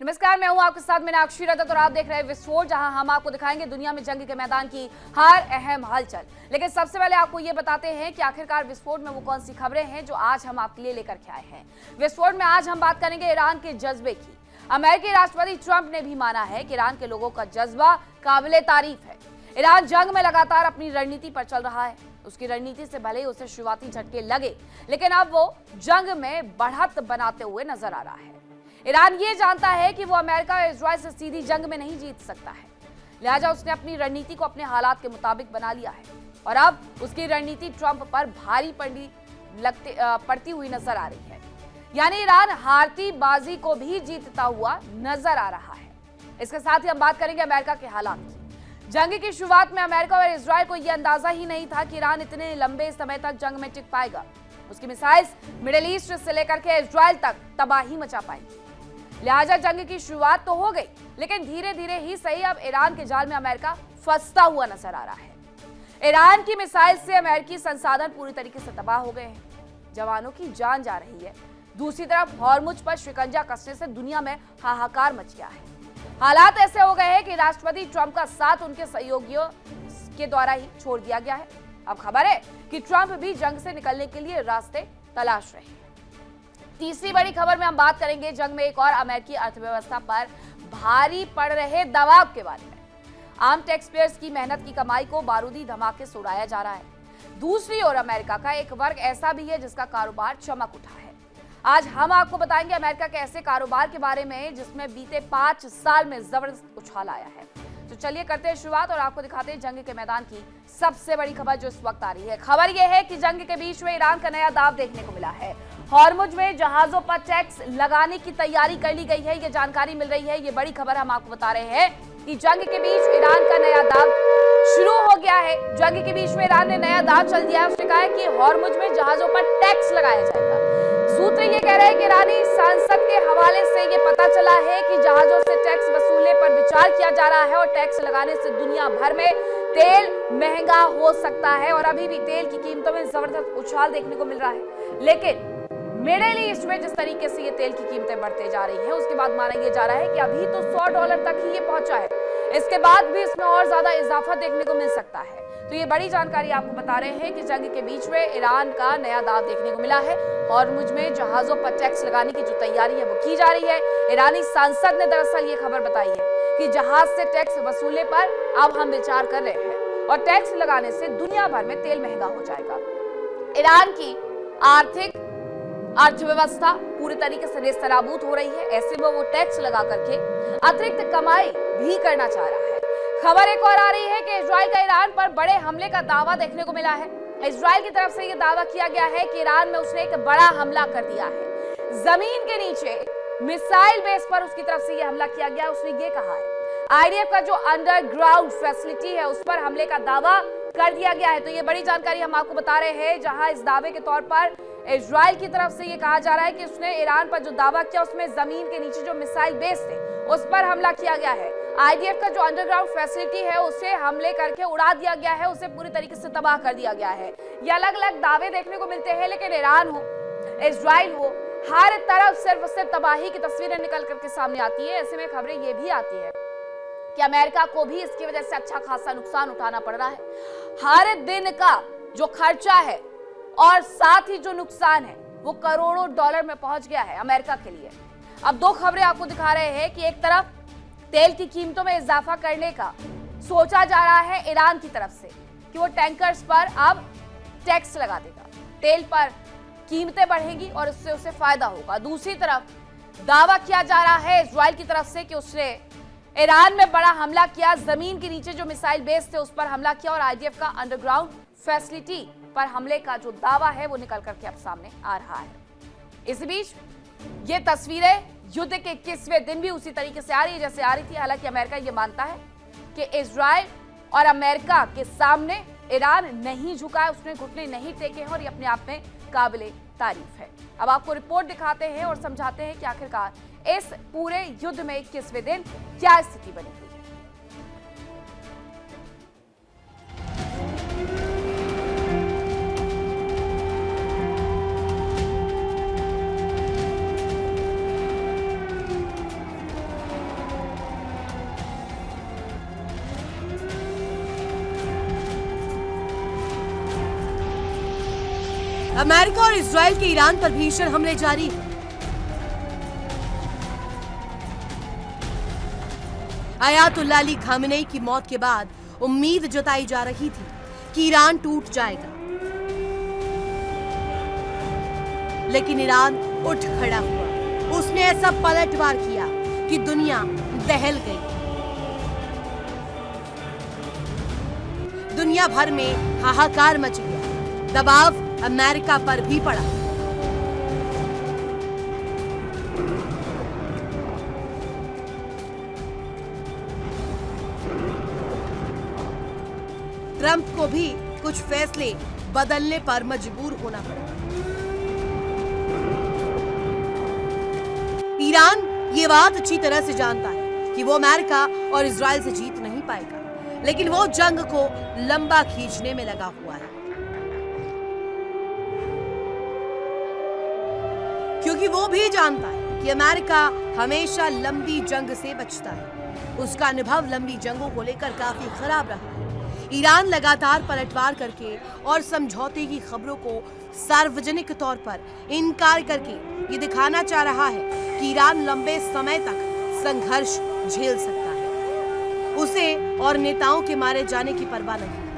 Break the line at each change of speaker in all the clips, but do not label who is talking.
नमस्कार, मैं हूं आपके साथ मीनाक्षी रजत और आप देख रहे हैं विस्फोट, जहां हम आपको दिखाएंगे दुनिया में जंग के मैदान की हर अहम हलचल। लेकिन सबसे पहले आपको ये बताते हैं कि आखिरकार विस्फोट में वो कौन सी खबरें हैं जो आज हम आपके लिए लेकर के आए हैं। विस्फोट में आज हम बात करेंगे ईरान के जज्बे की। अमेरिकी राष्ट्रपति ट्रंप ने भी माना है कि ईरान के लोगों का जज्बा काबिले तारीफ है। ईरान जंग में लगातार अपनी रणनीति पर चल रहा है। उसकी रणनीति से भले ही उसे शुरुआती झटके लगे, लेकिन अब वो जंग में बढ़त बनाते हुए नजर आ रहा है। ईरान ये जानता है कि वो अमेरिका और इजराइल से सीधी जंग में नहीं जीत सकता है, लिहाजा उसने अपनी रणनीति को अपने हालात के मुताबिक बना लिया है और अब उसकी रणनीति ट्रंप पर भारी पड़ती हुई नजर आ रही है। यानी ईरान हारती बाजी को भी जीतता हुआ नजर आ रहा है। इसके साथ ही हम बात करेंगे अमेरिका के हालात की। जंग की शुरुआत में अमेरिका और इजराइल को यह अंदाजा ही नहीं था कि ईरान इतने लंबे समय तक जंग में टिक पाएगा। उसकी मिसाइल्स मिडिल ईस्ट से लेकर के इजराइल तक तबाही मचा पाएंगी। लिहाजा जंग की शुरुआत तो हो गई, लेकिन धीरे धीरे ही सही अब ईरान के जाल में अमेरिका फंसता हुआ नजर आ रहा है। ईरान की मिसाइल से अमेरिकी संसाधन पूरी तरीके से तबाह हो गए हैं। जवानों की जान जा रही है। दूसरी तरफ हॉर्मुज पर शिकंजा कसने से दुनिया में हाहाकार मच गया है। हालात ऐसे हो गए हैं कि राष्ट्रपति ट्रंप का साथ उनके सहयोगियों के द्वारा ही छोड़ दिया गया है। अब खबर है कि ट्रंप भी जंग से निकलने के लिए रास्ते तलाश रहे हैं। तीसरी बड़ी खबर में हम बात करेंगे जंग में एक और अमेरिकी अर्थव्यवस्था पर भारी पड़ रहे दबाव के बारे में। आम टैक्स पेयर्स की मेहनत की कमाई को बारूदी धमाके से उड़ाया जा रहा है। दूसरी ओर अमेरिका का एक वर्ग ऐसा भी है जिसका कारोबार चमक उठा है। आज हम आपको बताएंगे अमेरिका के ऐसे कारोबार के बारे में जिसमें बीते 5 साल में जबरदस्त उछाल आया है। तो चलिए करते हैं शुरुआत और आपको दिखाते हैं जंग के मैदान की सबसे बड़ी खबर जो इस वक्त आ रही है। खबर यह है कि जंग के बीच में ईरान का नया दाव देखने को मिला है। हॉर्मुज में जहाजों पर टैक्स लगाने की तैयारी कर ली गई है, ये जानकारी मिल रही है। ये बड़ी खबर हम आपको बता रहे हैं कि जंग के बीच ईरान का नया दाव शुरू हो गया है। जंग के बीच में ईरान ने नया दाव चल दिया है। उसने कहा है कि हॉर्मुज में जहाजों पर टैक्स लगाया जाएगा। सूत्र ये कह रहे हैं कि ईरानी सांसद के हवाले से ये पता चला है कि जहाजों से टैक्स वसूलने पर विचार किया जा रहा है और टैक्स लगाने से दुनिया भर में तेल महंगा हो सकता है और अभी भी तेल की कीमतों में जबरदस्त उछाल देखने को मिल रहा है। लेकिन मिडिल ईस्ट में जिस तरीके से ये तेल की कीमतें बढ़ते जा रही हैं, उसके बाद माना यह जा रहा है कि अभी तो $100 तक ही ये पहुंचा है। इसके बाद भी इसमें और ज्यादा इजाफा देखने को मिल सकता है। तो ये बड़ी जानकारी आपको बता रहे हैं कि जंग के बीच में ईरान का नया दाव देखने को मिला है। हॉर्मुज में जहाजों पर टैक्स लगाने की जो तैयारी है वो की जा रही है। ईरानी सांसद ने दरअसल ये खबर बताई है कि जहाज से टैक्स वसूलने पर अब हम विचार कर रहे हैं और टैक्स लगाने से दुनिया भर में तेल महंगा हो जाएगा। ईरान की अर्थव्यवस्था पूरी तरीके से नेस्तनाबूद हो रही है। ऐसे में वो टैक्स लगा करके अतिरिक्त कमाई भी करना चाह रहा है। खबर एक और आ रही है कि इजराइल का ईरान पर बड़े हमले का दावा देखने को मिला है। इजराइल की तरफ से यह दावा किया गया है कि ईरान में उसने एक बड़ा हमला कर दिया है। जमीन के नीचे मिसाइल बेस पर उसकी तरफ से यह हमला किया गया। उसने ये कहा है आईडीएफ का जो अंडरग्राउंड फैसिलिटी है उस पर हमले का दावा कर दिया गया है। तो ये बड़ी जानकारी हम आपको बता रहे हैं, जहां इस दावे के तौर पर इजराइल की तरफ से ये कहा जा रहा है कि उसने ईरान पर जो दावा किया उसमें जमीन के नीचे जो मिसाइल बेस थे उस पर हमला किया गया है। आईडीएफ का जो अंडरग्राउंड फैसिलिटी है उसे हमले करके उड़ा दिया गया है, उसे पूरी तरीके से तबाह कर दिया गया है। ये अलग अलग दावे देखने को मिलते हैं, लेकिन ईरान हो इजराइल हो, हर तरफ सिर्फ तबाही की तस्वीरें निकल करके सामने आती है। ऐसे में खबरें ये भी आती है कि अमेरिका को भी इसकी वजह से अच्छा खासा नुकसान उठाना पड़ रहा है। हर दिन का जो खर्चा है और साथ ही जो नुकसान है वो करोड़ों डॉलर में पहुंच गया है अमेरिका के लिए। अब दो खबरें आपको दिखा रहे हैं कि एक तरफ तेल की कीमतों में इजाफा करने का सोचा जा रहा है ईरान की तरफ से कि वो टैंकर्स पर अब टैक्स लगा देगा, तेल पर कीमतें बढ़ेगी और उससे उसे फायदा होगा। दूसरी तरफ दावा किया जा रहा है इजराइल की तरफ से कि उसने ईरान में बड़ा हमला किया, जमीन के नीचे जो मिसाइल बेस थे उस पर हमला किया और आईडीएफ का अंडरग्राउंड फैसिलिटी पर हमले का जो दावा है वो निकल करके अब सामने आ रहा है। इस बीच ये तस्वीरें युद्ध के 21वें दिन भी उसी तरीके से आ रही है जैसे आ रही थी। हालांकि अमेरिका ये मानता है कि इजराइल और अमेरिका के सामने ईरान नहीं झुका है, उसने घुटने नहीं टेके हैं और ये अपने आप में काबिले तारीफ है। अब आपको रिपोर्ट दिखाते हैं और समझाते हैं कि आखिरकार इस पूरे युद्ध में 21वें दिन क्या स्थिति बनी हुई है।
अमेरिका और इजराइल के ईरान पर भीषण हमले जारी हैं। अयातुल्लाह अली खामेनेई की मौत के बाद उम्मीद जताई जा रही थी कि ईरान टूट जाएगा, लेकिन ईरान उठ खड़ा हुआ। उसने ऐसा पलटवार किया कि दुनिया दहल गई। दुनिया भर में हाहाकार मच गया। दबाव अमेरिका पर भी पड़ा। ट्रंप को भी कुछ फैसले बदलने पर मजबूर होना पड़ा। ईरान ये बात अच्छी तरह से जानता है कि वो अमेरिका और इजराइल से जीत नहीं पाएगा, लेकिन वो जंग को लंबा खींचने में लगा हुआ है, क्योंकि वो भी जानता है कि अमेरिका हमेशा लंबी जंग से बचता है। उसका अनुभव लंबी जंगों को लेकर काफी खराब रहा है। ईरान लगातार पलटवार करके और समझौते की खबरों को सार्वजनिक तौर पर इनकार करके ये दिखाना चाह रहा है कि ईरान लंबे समय तक संघर्ष झेल सकता है। उसे और नेताओं के मारे जाने की परवाह नहीं है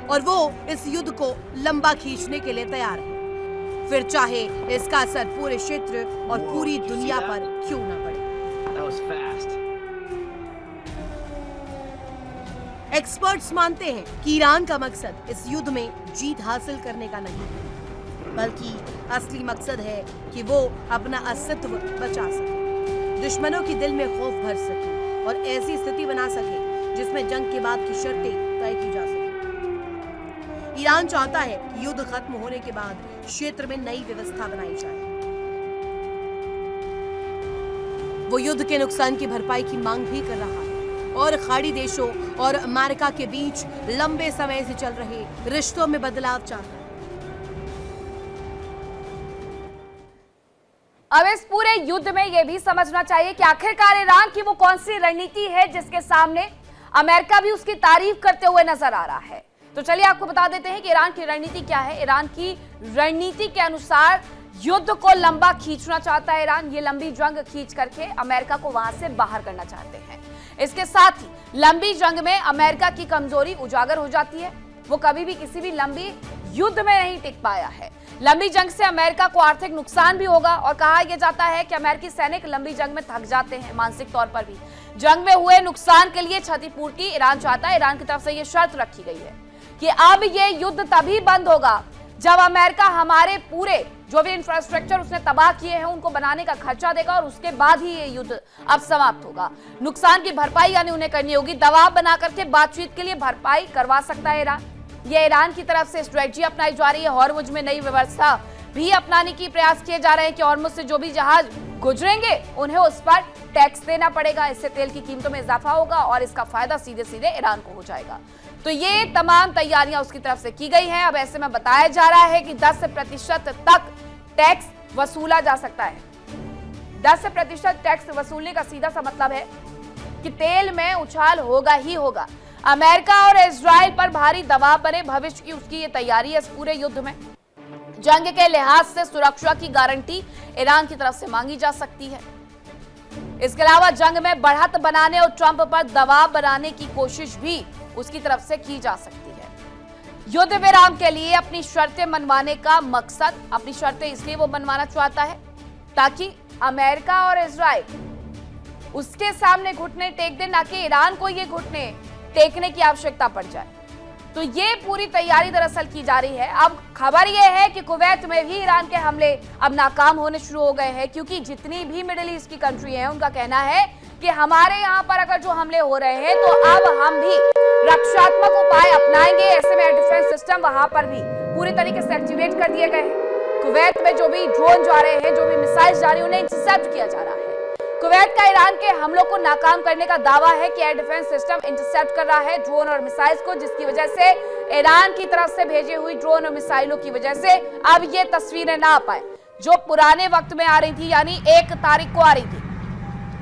और वो इस युद्ध को लंबा खींचने के लिए तैयार है, फिर चाहे इसका असर पूरे क्षेत्र और पूरी दुनिया पर क्यों न पड़े। एक्सपर्ट्स मानते हैं कि ईरान का मकसद इस युद्ध में जीत हासिल करने का नहीं है, बल्कि असली मकसद है कि वो अपना अस्तित्व बचा सके, दुश्मनों के दिल में खौफ भर सके और ऐसी स्थिति बना सके जिसमें जंग के बाद की शर्तें तय की जा सके। ईरान चाहता है कि युद्ध खत्म होने के बाद क्षेत्र में नई व्यवस्था बनाई जाए। वो युद्ध के नुकसान की भरपाई की मांग भी कर रहा है और खाड़ी देशों और अमेरिका के बीच लंबे समय से चल रहे रिश्तों में बदलाव चाहता है।
अब इस पूरे युद्ध में यह भी समझना चाहिए कि आखिरकार ईरान की वो कौन सी रणनीति है जिसके सामने अमेरिका भी उसकी तारीफ करते हुए नजर आ रहा है। तो चलिए आपको बता देते हैं कि ईरान की रणनीति क्या है। ईरान की रणनीति के अनुसार युद्ध को लंबा खींचना चाहता है ईरान। ये लंबी जंग खींच करके अमेरिका को वहां से बाहर करना चाहते हैं। इसके साथ ही लंबी जंग में अमेरिका की कमजोरी उजागर हो जाती है। वो कभी भी किसी भी लंबी युद्ध में नहीं टिक पाया है। लंबी जंग से अमेरिका को आर्थिक नुकसान भी होगा और कहा यह जाता है कि अमेरिकी सैनिक लंबी जंग में थक जाते हैं, मानसिक तौर पर भी। जंग में हुए नुकसान के लिए क्षतिपूर्ति ईरान चाहता है। ईरान की तरफ से यह शर्त रखी गई है कि अब ये युद्ध तभी बंद होगा जब अमेरिका हमारे पूरे जो भी इंफ्रास्ट्रक्चर उसने तबाह किए हैं उनको बनाने का खर्चा देगा और उसके बाद ही ये युद्ध अब समाप्त होगा। नुकसान की भरपाई यानी उन्हें करनी होगी। दबाव बना करके बातचीत के लिए भरपाई करवा सकता है ईरान। ये ईरान की तरफ से स्ट्रेटजी अपनाई जा रही है। हॉर्मुज में नई व्यवस्था भी अपनाने की प्रयास किए जा रहे हैं कि हॉर्मुज से जो भी जहाज गुजरेंगे उन्हें उस पर टैक्स देना पड़ेगा। इससे तेल की कीमतों में इजाफा होगा और इसका फायदा सीधे सीधे ईरान को हो जाएगा। तो ये तमाम तैयारियां उसकी तरफ से की गई हैं। अब ऐसे में बताया जा रहा है कि 10% तक टैक्स वसूला जा सकता है। 10% टैक्स वसूलने का सीधा सा मतलब है कि तेल में उछाल होगा ही होगा। अमेरिका और इजराइल पर भारी दबाव बने भविष्य की उसकी ये तैयारी है। इस पूरे युद्ध में जंग के लिहाज से सुरक्षा की गारंटी ईरान की तरफ से मांगी जा सकती है। इसके अलावा जंग में बढ़त बनाने और ट्रंप पर दबाव बनाने की कोशिश भी उसकी तरफ से की जा सकती है। युद्ध विराम के लिए अपनी शर्तें मनवाने का मकसद, अपनी शर्तें इसलिए वो मनवाना चाहता है ताकि अमेरिका और इजराइल उसके सामने घुटने टेक दे, ना कि ईरान को ये घुटने टेकने की आवश्यकता पड़ जाए। तो ये पूरी तैयारी दरअसल की जा रही है। अब खबर ये है कि कुवैत में भी ईरान के हमले अब नाकाम होने शुरू हो गए हैं, क्योंकि जितनी भी मिडिल ईस्ट की कंट्री है उनका कहना है कि हमारे यहाँ पर अगर जो हमले हो रहे हैं तो अब हम भी रक्षात्मक उपाय अपनाएंगे। ऐसे में एयर डिफेंस सिस्टम वहां पर भी पूरी तरीके से एक्टिवेट कर दिए गए हैं। कुवैत में जो भी ड्रोन जा रहे हैं, जो भी मिसाइल जा रही है, उन्हें इंटरसेप्ट किया जा रहा है। कुवैत का ईरान के हमलों को नाकाम करने का दावा है कि एयर डिफेंस सिस्टम इंटरसेप्ट कर रहा है ड्रोन और मिसाइल्स को, जिसकी वजह से ईरान की तरफ से भेजी हुई ड्रोन और मिसाइलों की वजह से अब ये तस्वीरें ना आ पाए जो पुराने वक्त में आ रही थी, यानी 1 तारीख को आ रही थी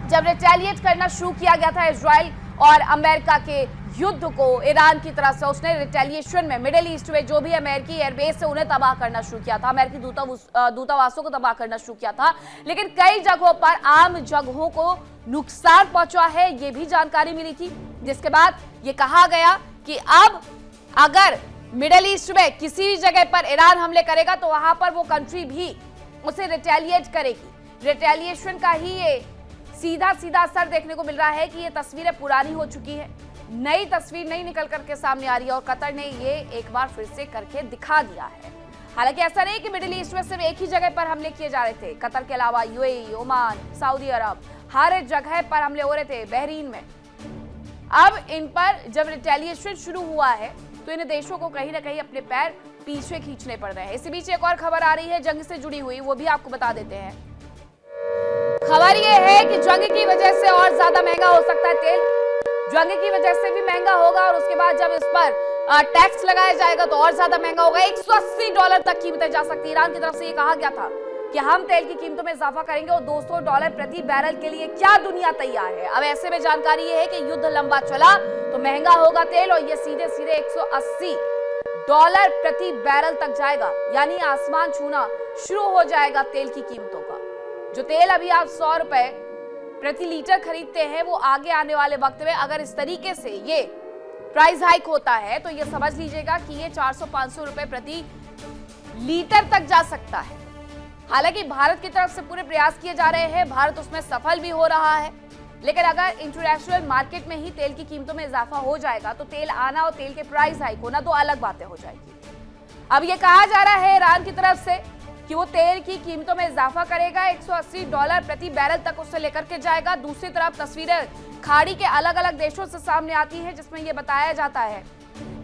जब रिटेलिएट करना शुरू किया गया था इजराइल और अमेरिका के युद्ध को ईरान की तरफ से उसने रिटेलिएशन में मिडिल ईस्ट में जो भी अमेरिकी एयरबेस से उन्हें तबाह करना शुरू किया था, अमेरिकी दूतावासों को तबाह करना शुरू किया था। लेकिन कई जगहों पर आम जगहों को नुकसान पहुंचा है, ये भी जानकारी मिली थी, जिसके बाद ये कहा गया कि अब अगर मिडिल ईस्ट में किसी भी जगह पर ईरान हमले करेगा तो वहां पर वो कंट्री भी उसे रिटेलिएट करेगी। रिटेलिएशन का ही ये सीधा सीधा असर देखने को मिल रहा है कि ये तस्वीरें पुरानी हो चुकी है, नई तस्वीर नहीं निकल करके सामने आ रही है और कतर ने ये एक बार फिर से करके दिखा दिया है। हालांकि ऐसा नहीं कि मिडिल ईस्ट में सिर्फ एक ही जगह पर हमले किए जा रहे थे, कतर के अलावा यूएई, ओमान, सऊदी अरब, हर जगह पर हमले हो रहे थे, बहरीन में। अब इन पर जब रिटेलिएशन शुरू हुआ है तो इन देशों को कहीं ना कहीं अपने पैर पीछे खींचने पड़ रहे हैं। इसी बीच एक और खबर आ रही है जंग से जुड़ी हुई, वो भी आपको बता देते हैं। खबर ये है कि जंग की वजह से और ज्यादा महंगा हो सकता है तेल, जंग की वजह से भी महंगा होगा और उसके बाद जब इस पर टैक्स लगाया जाएगा तो और ज्यादा महंगा होगा। $180 तक कीमतें जा सकती है। ईरान की तरफ से ये कहा गया था कि हम तेल की कीमतों में इजाफा करेंगे और $200 प्रति बैरल के लिए क्या दुनिया तैयार है। अब ऐसे में जानकारी ये है कि युद्ध लंबा चला तो महंगा होगा तेल और ये सीधे सीधे $180 प्रति बैरल तक जाएगा, यानी आसमान छूना शुरू हो जाएगा तेल की कीमतों का। जो तेल अभी आप $100 प्रति लीटर खरीदते हैं वो आगे आने वाले वक्त में अगर इस तरीके से ये प्राइस हाइक होता है तो ये समझ लीजिएगा कि ये 400-500 रुपए प्रति लीटर तक जा सकता है। हालांकि भारत की तरफ से पूरे प्रयास किए जा रहे हैं, भारत उसमें सफल भी हो रहा है, लेकिन अगर इंटरनेशनल मार्केट में ही तेल की कीमतों में इजाफा हो जाएगा तो तेल आना और तेल के प्राइस हाइक होना दो अलग बातें हो जाएगी। अब ये कहा जा रहा है ईरान की तरफ से कि वो तेल की कीमतों में इजाफा करेगा, $180 प्रति बैरल तक उससे लेकर के जाएगा। दूसरी तरफ तस्वीरें खाड़ी के अलग अलग देशों से सामने आती है जिसमें यह बताया जाता है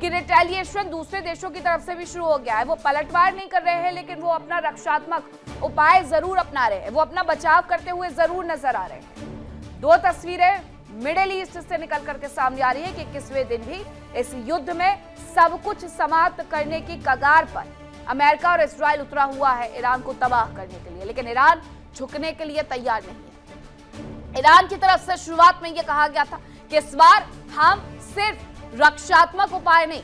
कि रिटेलिएशन दूसरे देशों की तरफ से भी शुरू हो गया है। वो पलटवार नहीं कर रहे हैं लेकिन वो अपना रक्षात्मक उपाय जरूर अपना रहे हैं, वो अपना बचाव करते हुए जरूर नजर आ रहे हैं। दो तस्वीरें मिडिल ईस्ट से निकल करके सामने आ रही है कि 21वें दिन भी इस युद्ध में सब कुछ समाप्त करने की कगार पर अमेरिका और इजराइल उतरा हुआ है ईरान को तबाह करने के लिए, लेकिन ईरान झुकने के लिए तैयार नहीं है। ईरान की तरफ से शुरुआत में यह कहा गया था कि इस बार हम सिर्फ रक्षात्मक उपाय नहीं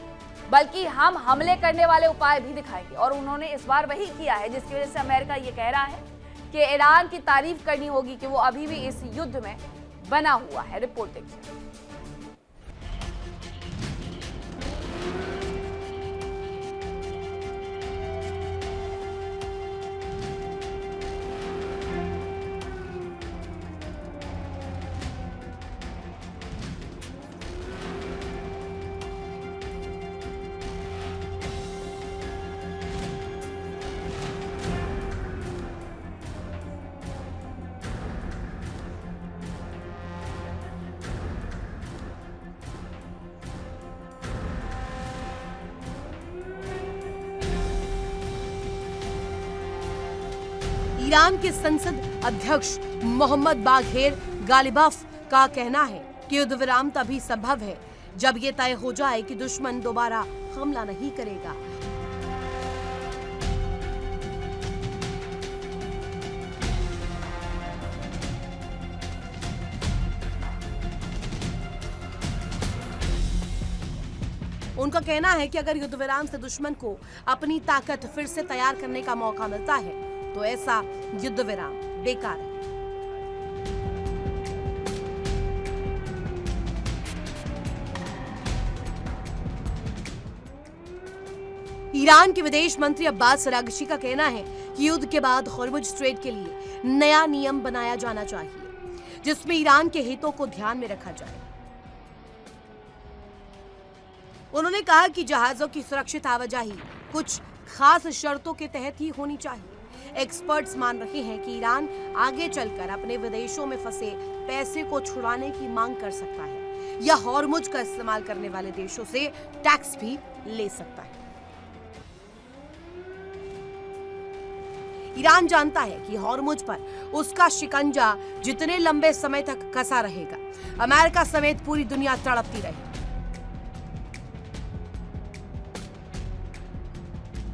बल्कि हम हमले करने वाले उपाय भी दिखाएंगे और उन्होंने इस बार वही किया है, जिसकी वजह से अमेरिका ये कह रहा है कि ईरान की तारीफ करनी होगी कि वो अभी भी इस युद्ध में बना हुआ है। रिपोर्ट देखिए।
ईरान के संसद अध्यक्ष मोहम्मद बाघेर गालिबाफ का कहना है कि युद्ध विराम तभी संभव है जब ये तय हो जाए कि दुश्मन दोबारा हमला नहीं करेगा। उनका कहना है कि अगर युद्ध विराम से दुश्मन को अपनी ताकत फिर से तैयार करने का मौका मिलता है तो ऐसा युद्ध विराम बेकार है। ईरान के विदेश मंत्री अब्बास अरागची का कहना है कि युद्ध के बाद हॉर्मुज स्ट्रेट के लिए नया नियम बनाया जाना चाहिए जिसमें ईरान के हितों को ध्यान में रखा जाए। उन्होंने कहा कि जहाजों की सुरक्षित आवाजाही कुछ खास शर्तों के तहत ही होनी चाहिए। एक्सपर्ट्स मान रहे हैं कि ईरान आगे चलकर अपने विदेशों में फंसे पैसे को छुड़ाने की मांग कर सकता है या हॉर्मुज का इस्तेमाल करने वाले देशों से टैक्स भी ले सकता है। ईरान जानता है कि हॉर्मुज पर उसका शिकंजा जितने लंबे समय तक कसा रहेगा, अमेरिका समेत पूरी दुनिया तड़पती रहेगी।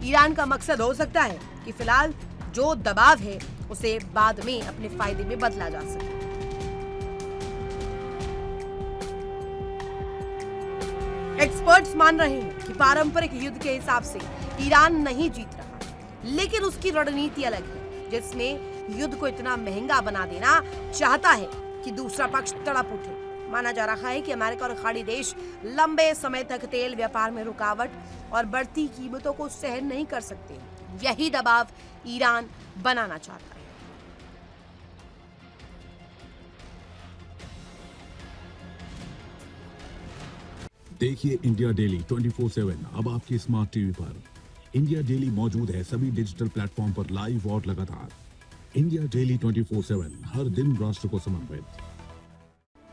ईरान का मकसद हो सकता है कि फिलहाल जो दबाव है उसे बाद में अपने फायदे में बदला जा सके। एक्सपर्ट्स मान रहे हैं कि पारंपरिक युद्ध के हिसाब से ईरान नहीं जीत रहा, लेकिन उसकी रणनीति अलग है, जिसमें युद्ध को इतना महंगा बना देना चाहता है कि दूसरा पक्ष तड़प उठे। माना जा रहा है कि अमेरिका और खाड़ी देश लंबे समय तक तेल व्यापार में रुकावट और बढ़ती कीमतों को सहन नहीं कर सकते। यही दबाव ईरान बनाना चाहता है।
देखिए इंडिया डेली 24/7 अब आपके स्मार्ट टीवी पर। इंडिया डेली मौजूद है सभी डिजिटल प्लेटफॉर्म पर लाइव और लगातार। इंडिया डेली 24/7 हर दिन राष्ट्र को समर्पित।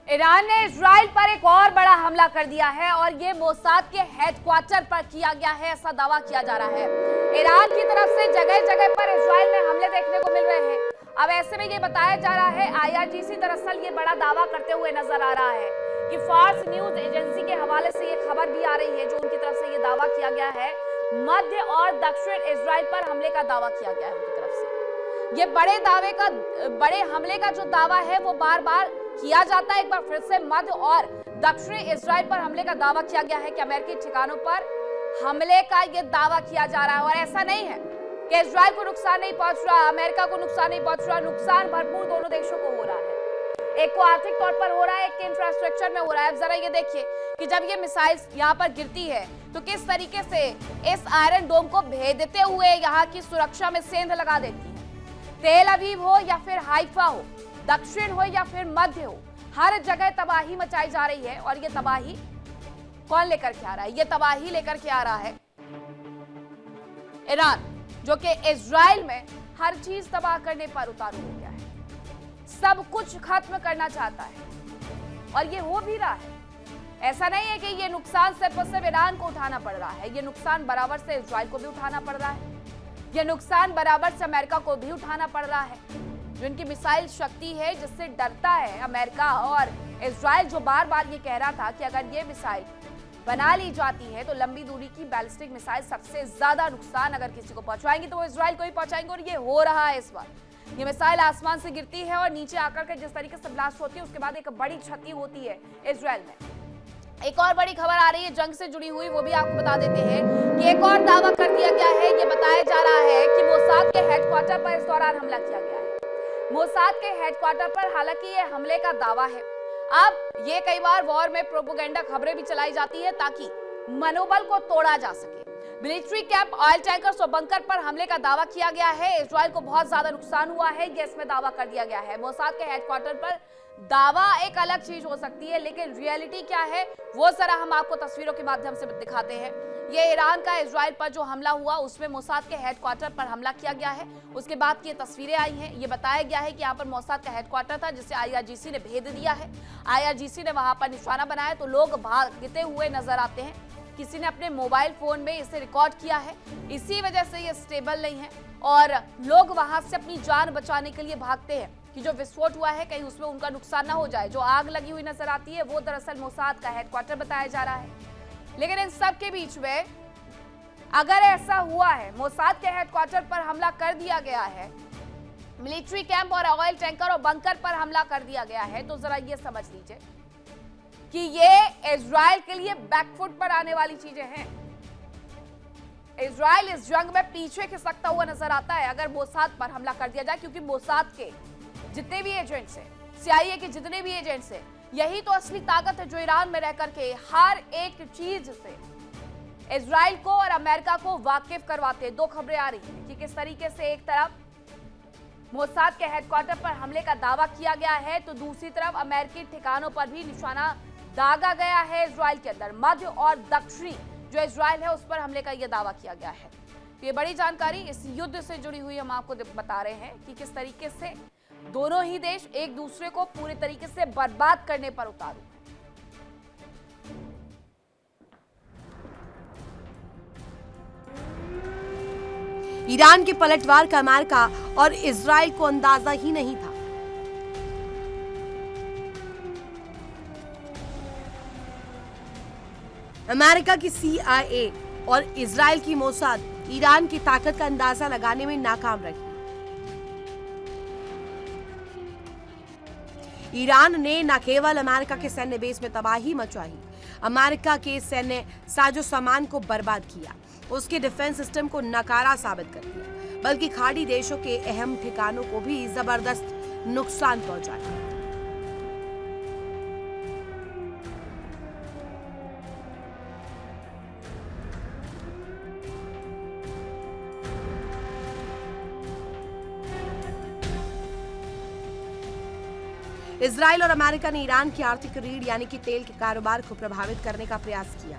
ईरान ने इजराइल पर एक और बड़ा हमला कर दिया है और ये मोसाद के हेडक्वार्टर पर किया गया है, ऐसा दावा किया जा रहा है। ईरान की तरफ से जगह जगह पर इजराइल में हमले देखने को मिल रहे हैं। अब ऐसे में ये बताया जा रहा है, IRGC दरअसल ये बड़ा दावा करते हुए नजर आ रहा है कि फार्स न्यूज एजेंसी के हवाले से ये खबर भी आ रही है, जो उनकी तरफ से ये दावा किया गया है, मध्य और दक्षिण इजराइल पर हमले का दावा किया गया है उनकी तरफ से। ये बड़े हमले का जो दावा है वो बार बार किया जाता है। एक बार फिर से मध्य और दक्षिणी इजराइल पर हमले का दावा किया गया है कि अमेरिकी ठिकानों पर हमले का ये दावा किया जा रहा है। और ऐसा नहीं है कि इजराइल को नुकसान नहीं पहुंच रहा, अमेरिका को नुकसान नहीं पहुंच रहा, नुकसान भरपूर दोनों देशों को हो रहा है। एक को आर्थिक तौर पर हो रहा है, एक के इंफ्रास्ट्रक्चर में हो रहा है। अब जरा ये देखिए कि जब ये मिसाइल्स यहाँ पर गिरती है तो किस तरीके से इस आयरन डोम को भेदते हुए यहाँ की सुरक्षा में सेंध लगा देती है। तेल अवीव हो या फिर हाइफा हो, दक्षिण हो या फिर मध्य हो, हर जगह तबाही मचाई जा रही है। और ये तबाही कौन लेकर के आ रहा है? ये तबाही लेकर के आ रहा है ईरान, जो कि इजराइल में हर चीज तबाह करने पर उतारू हो गया है, सब कुछ खत्म करना चाहता है और ये हो भी रहा है। ऐसा नहीं है कि ये नुकसान सिर्फ और सिर्फ ईरान को उठाना पड़ रहा है, ये नुकसान बराबर से इजराइल को भी उठाना पड़ रहा है, ये नुकसान बराबर से अमेरिका को भी उठाना पड़ रहा है। जो इनकी मिसाइल शक्ति है, जिससे डरता है अमेरिका और इजराइल, जो बार बार ये कह रहा था कि अगर ये मिसाइल बना ली जाती है तो लंबी दूरी की बैलिस्टिक मिसाइल सबसे ज्यादा नुकसान अगर किसी को पहुंचाएंगी तो वो इजराइल को ही पहुंचाएंगे। और ये हो रहा है इस बार। ये मिसाइल आसमान से गिरती है और नीचे आकर के जिस तरीके से ब्लास्ट होती है, उसके बाद एक बड़ी क्षति होती है इजराइल में। एक और बड़ी खबर आ रही है जंग से जुड़ी हुई, वो भी आपको बता देते हैं कि एक और दावा कर दिया गया है। ये बताया जा रहा है कि मोसाद के हेडक्वार्टर पर इस दौरान हमला किया गया है। मोसाद के हेडक्वार्टर पर हालांकि ये हमले का दावा है। अब ये कई बार वॉर में प्रोपेगेंडा खबरें भी चलाई जाती है ताकि मनोबल को तोड़ा जा सके। मिलिट्री कैंप, ऑयल टैंकर्स और बंकर पर हमले का दावा किया गया है। इजराइल को बहुत ज्यादा नुकसान हुआ है, ये इसमें दावा कर दिया गया है। मोसाद के हेडक्वार्टर पर दावा एक अलग चीज हो सकती है, लेकिन रियलिटी क्या है वो जरा हम आपको तस्वीरों के माध्यम से दिखाते हैं। ये ईरान का इजराइल पर जो हमला हुआ उसमें मोसाद के हेडक्वार्टर पर हमला किया गया है। उसके बाद की ये तस्वीरें आई हैं। ये बताया गया है कि यहाँ पर मोसाद का हेडक्वार्टर था जिसे IRGC ने भेद दिया है। IRGC ने वहां पर निशाना बनाया तो लोग भागते हुए नजर आते हैं। किसी ने अपने मोबाइल फोन में इसे रिकॉर्ड किया है, इसी वजह से ये स्टेबल नहीं है और लोग वहां से अपनी जान बचाने के लिए भागते हैं कि जो विस्फोट हुआ है कहीं उसमें उनका नुकसान ना हो जाए। जो आग लगी हुई नजर आती है वो दरअसल मोसाद का हेडक्वार्टर बताया जा रहा है। लेकिन इन सब के बीच में अगर ऐसा हुआ है, मोसाद के हेडक्वार्टर पर हमला कर दिया गया है, मिलिट्री कैंप और ऑयल टैंकर और बंकर पर हमला कर दिया गया है, तो जरा ये समझ लीजिए कि ये इजराइल के लिए बैकफुट पर आने वाली चीजें हैं। इजराइल इस जंग में पीछे खिसकता हुआ नजर आता है अगर मोसाद पर हमला कर दिया जाए, क्योंकि मोसाद के जितने भी एजेंट्स हैं, CIA के जितने भी एजेंट्स हैं, यही तो असली ताकत है जो ईरान में रह करके हर एक चीज से इजराइल को और अमेरिका को वाकिफ करवाते हैं। दो खबरें आ रही हैं कि किस तरीके से एक तरफ मोसाद के हेडक्वार्टर पर हमले का दावा किया गया है तो दूसरी तरफ अमेरिकी ठिकानों पर भी निशाना दागा गया है। इजराइल के अंदर मध्य और दक्षिणी जो इजराइल है उस पर हमले का यह दावा किया गया है। तो ये बड़ी जानकारी इस युद्ध से जुड़ी हुई हम आपको बता रहे हैं कि किस तरीके से दोनों ही देश एक दूसरे को पूरे तरीके से बर्बाद करने पर उतारू हैं।
ईरान के पलटवार का अमेरिका और इजराइल को अंदाजा ही नहीं था। अमेरिका की CIA और इजराइल की मोसाद ईरान की ताकत का अंदाजा लगाने में नाकाम रही। ईरान ने न केवल अमेरिका के सैन्य बेस में तबाही मचाई अमेरिका के सैन्य साजो सामान को बर्बाद किया, उसके डिफेंस सिस्टम को नकारा साबित कर दिया, बल्कि खाड़ी देशों के अहम ठिकानों को भी जबरदस्त नुकसान पहुंचाया। इजराइल और अमेरिका ने ईरान की आर्थिक रीढ़ यानी कि तेल के कारोबार को प्रभावित करने का प्रयास किया।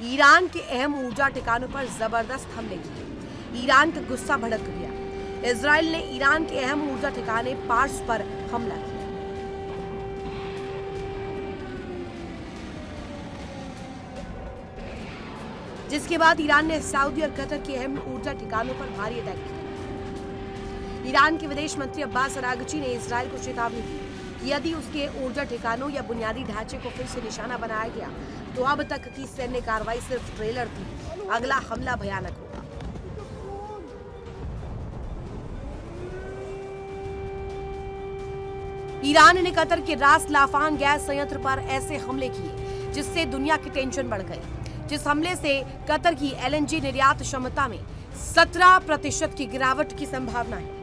ईरान के अहम ऊर्जा ठिकानों पर जबरदस्त हमले किए। ईरान का गुस्सा भड़क गया। इजराइल ने ईरान के अहम ऊर्जा ठिकाने पार्स पर हमला किया। जिसके बाद ईरान ने सऊदी और कतर के अहम ऊर्जा ठिकानों पर भारी अटैक किया। ईरान के विदेश मंत्री अब्बास अरागची ने इजराइल को चेतावनी दी कि यदि उसके ऊर्जा ठिकानों या बुनियादी ढांचे को फिर से निशाना बनाया गया तो अब तक की सैन्य कार्रवाई सिर्फ ट्रेलर थी, अगला हमला भयानक होगा। ईरान ने कतर के रास लाफान गैस संयंत्र पर ऐसे हमले किए जिससे दुनिया की टेंशन बढ़ गई। जिस हमले से कतर की एलएनजी निर्यात क्षमता में 17% की गिरावट की संभावना है,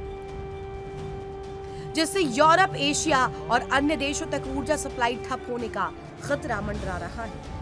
जिससे यूरोप, एशिया और अन्य देशों तक ऊर्जा सप्लाई ठप होने का खतरा मंडरा रहा है।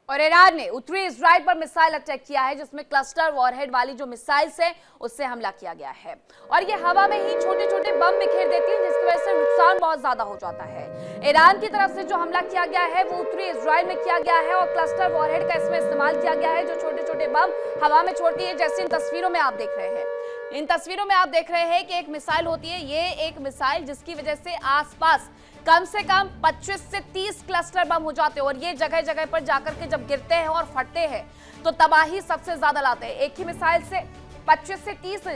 और ईरान ने उत्तरी इजराइल पर मिसाइल अटैक किया है, जिसमें क्लस्टर वॉरहेड वाली जो मिसाइल्स है उससे हमला किया गया है और ये हवा में ही छोटे छोटे बम बिखेर देती है, जिसकी वजह से नुकसान बहुत ज्यादा हो जाता है। ईरान की तरफ से जो हमला किया गया है वो उत्तरी इजराइल में किया गया है और क्लस्टर वॉरहेड का इसमें इस्तेमाल किया गया है, जो छोटे छोटे बम हवा में छोड़ती है, जैसे इन तस्वीरों में आप देख रहे हैं। इन तस्वीरों में आप देख रहे हैं कि एक मिसाइल होती है, ये एक मिसाइल जिसकी वजह से आसपास कम से कम 25 से 30 क्लस्टर बम हो जाते हैं और ये जगह जगह पर जाकर के जब गिरते हैं और फटते हैं तो तबाही सबसे ज्यादा लाते हैं। एक ही मिसाइल से 25 से 30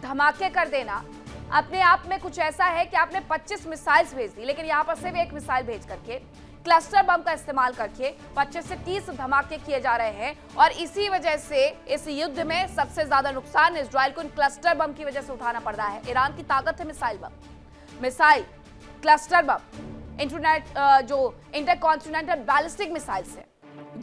धमाके कर देना अपने आप में कुछ ऐसा है कि आपने 25 मिसाइल्स भेज दी, लेकिन यहाँ पर सिर्फ एक मिसाइल भेज करके क्लस्टर बम का इस्तेमाल करके 25 से 30 धमाके किए जा रहे हैं और इसी वजह से इस युद्ध में सबसे ज्यादा नुकसान इजराइल को इन क्लस्टर बम की वजह से उठाना पड़ रहा है। ईरान की ताकत है मिसाइल, क्लस्टर बम, जो इंटरकॉन्टिनेंटल बैलिस्टिक मिसाइल्स है,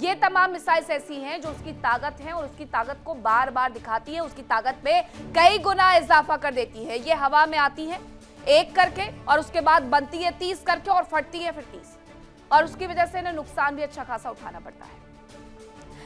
ये तमाम मिसाइल्स ऐसी हैं जो उसकी ताकत है और उसकी ताकत को बार बार दिखाती है, उसकी ताकत में कई गुना इजाफा कर देती है। ये हवा में आती है एक करके और उसके बाद बनती है 30 करके और फटती है फिर 30 और उसकी वजह से इन्हें नुकसान भी अच्छा खासा उठाना पड़ता है।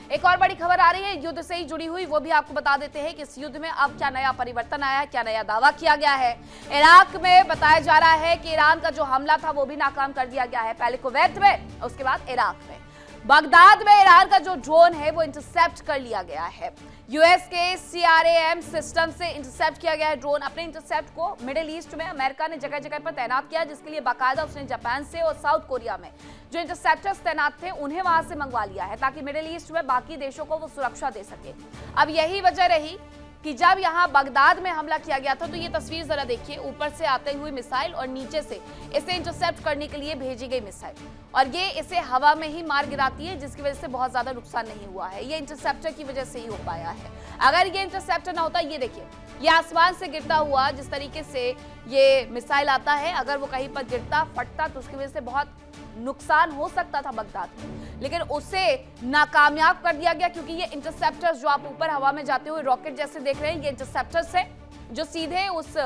एक और बड़ी खबर आ रही है युद्ध से ही जुड़ी हुई, वो भी आपको बता देते हैं कि इस युद्ध में अब क्या नया परिवर्तन आया है, क्या नया दावा किया गया है। इराक में बताया जा रहा है कि ईरान का जो हमला था वो भी नाकाम कर दिया गया है, पहले कुवैत में, उसके बाद इराक में। बगदाद में ईरान का जो ड्रोन है वो इंटरसेप्ट कर लिया गया है। यूएस के CRAM सिस्टम से इंटरसेप्ट किया गया है ड्रोन। अपने इंटरसेप्ट को मिडिल ईस्ट में अमेरिका ने जगह जगह पर तैनात किया, जिसके लिए बाकायदा उसने जापान से और साउथ कोरिया में जो इंटरसेप्टर्स तैनात थे उन्हें वहां से मंगवा लिया है, ताकि मिडिल ईस्ट में बाकी देशों को वो सुरक्षा दे सके। अब यही वजह रही कि जब यहाँ बगदाद में हमला किया गया था तो ये तस्वीर जरा देखिए, ऊपर से आते हुए मिसाइल और नीचे से इसे इंटरसेप्ट करने के लिए भेजी गई मिसाइल और ये इसे हवा में ही मार गिराती है, जिसकी वजह से बहुत ज्यादा नुकसान नहीं हुआ है। ये इंटरसेप्टर की वजह से ही हो पाया है। अगर ये इंटरसेप्टर ना होता, ये देखिए, ये आसमान से गिरता हुआ जिस तरीके से ये मिसाइल आता है, अगर वो कहीं पर गिरता फटता तो उसकी वजह से बहुत नुकसान हो सकता था बगदाद में, लेकिन उसे नाकामयाब कर दिया गया क्योंकि ये इंटरसेप्टर्स जो आप ऊपर हवा में जाते हुए रॉकेट जैसे देख रहे हैं, ये इंटरसेप्टर्स है जो सीधे उस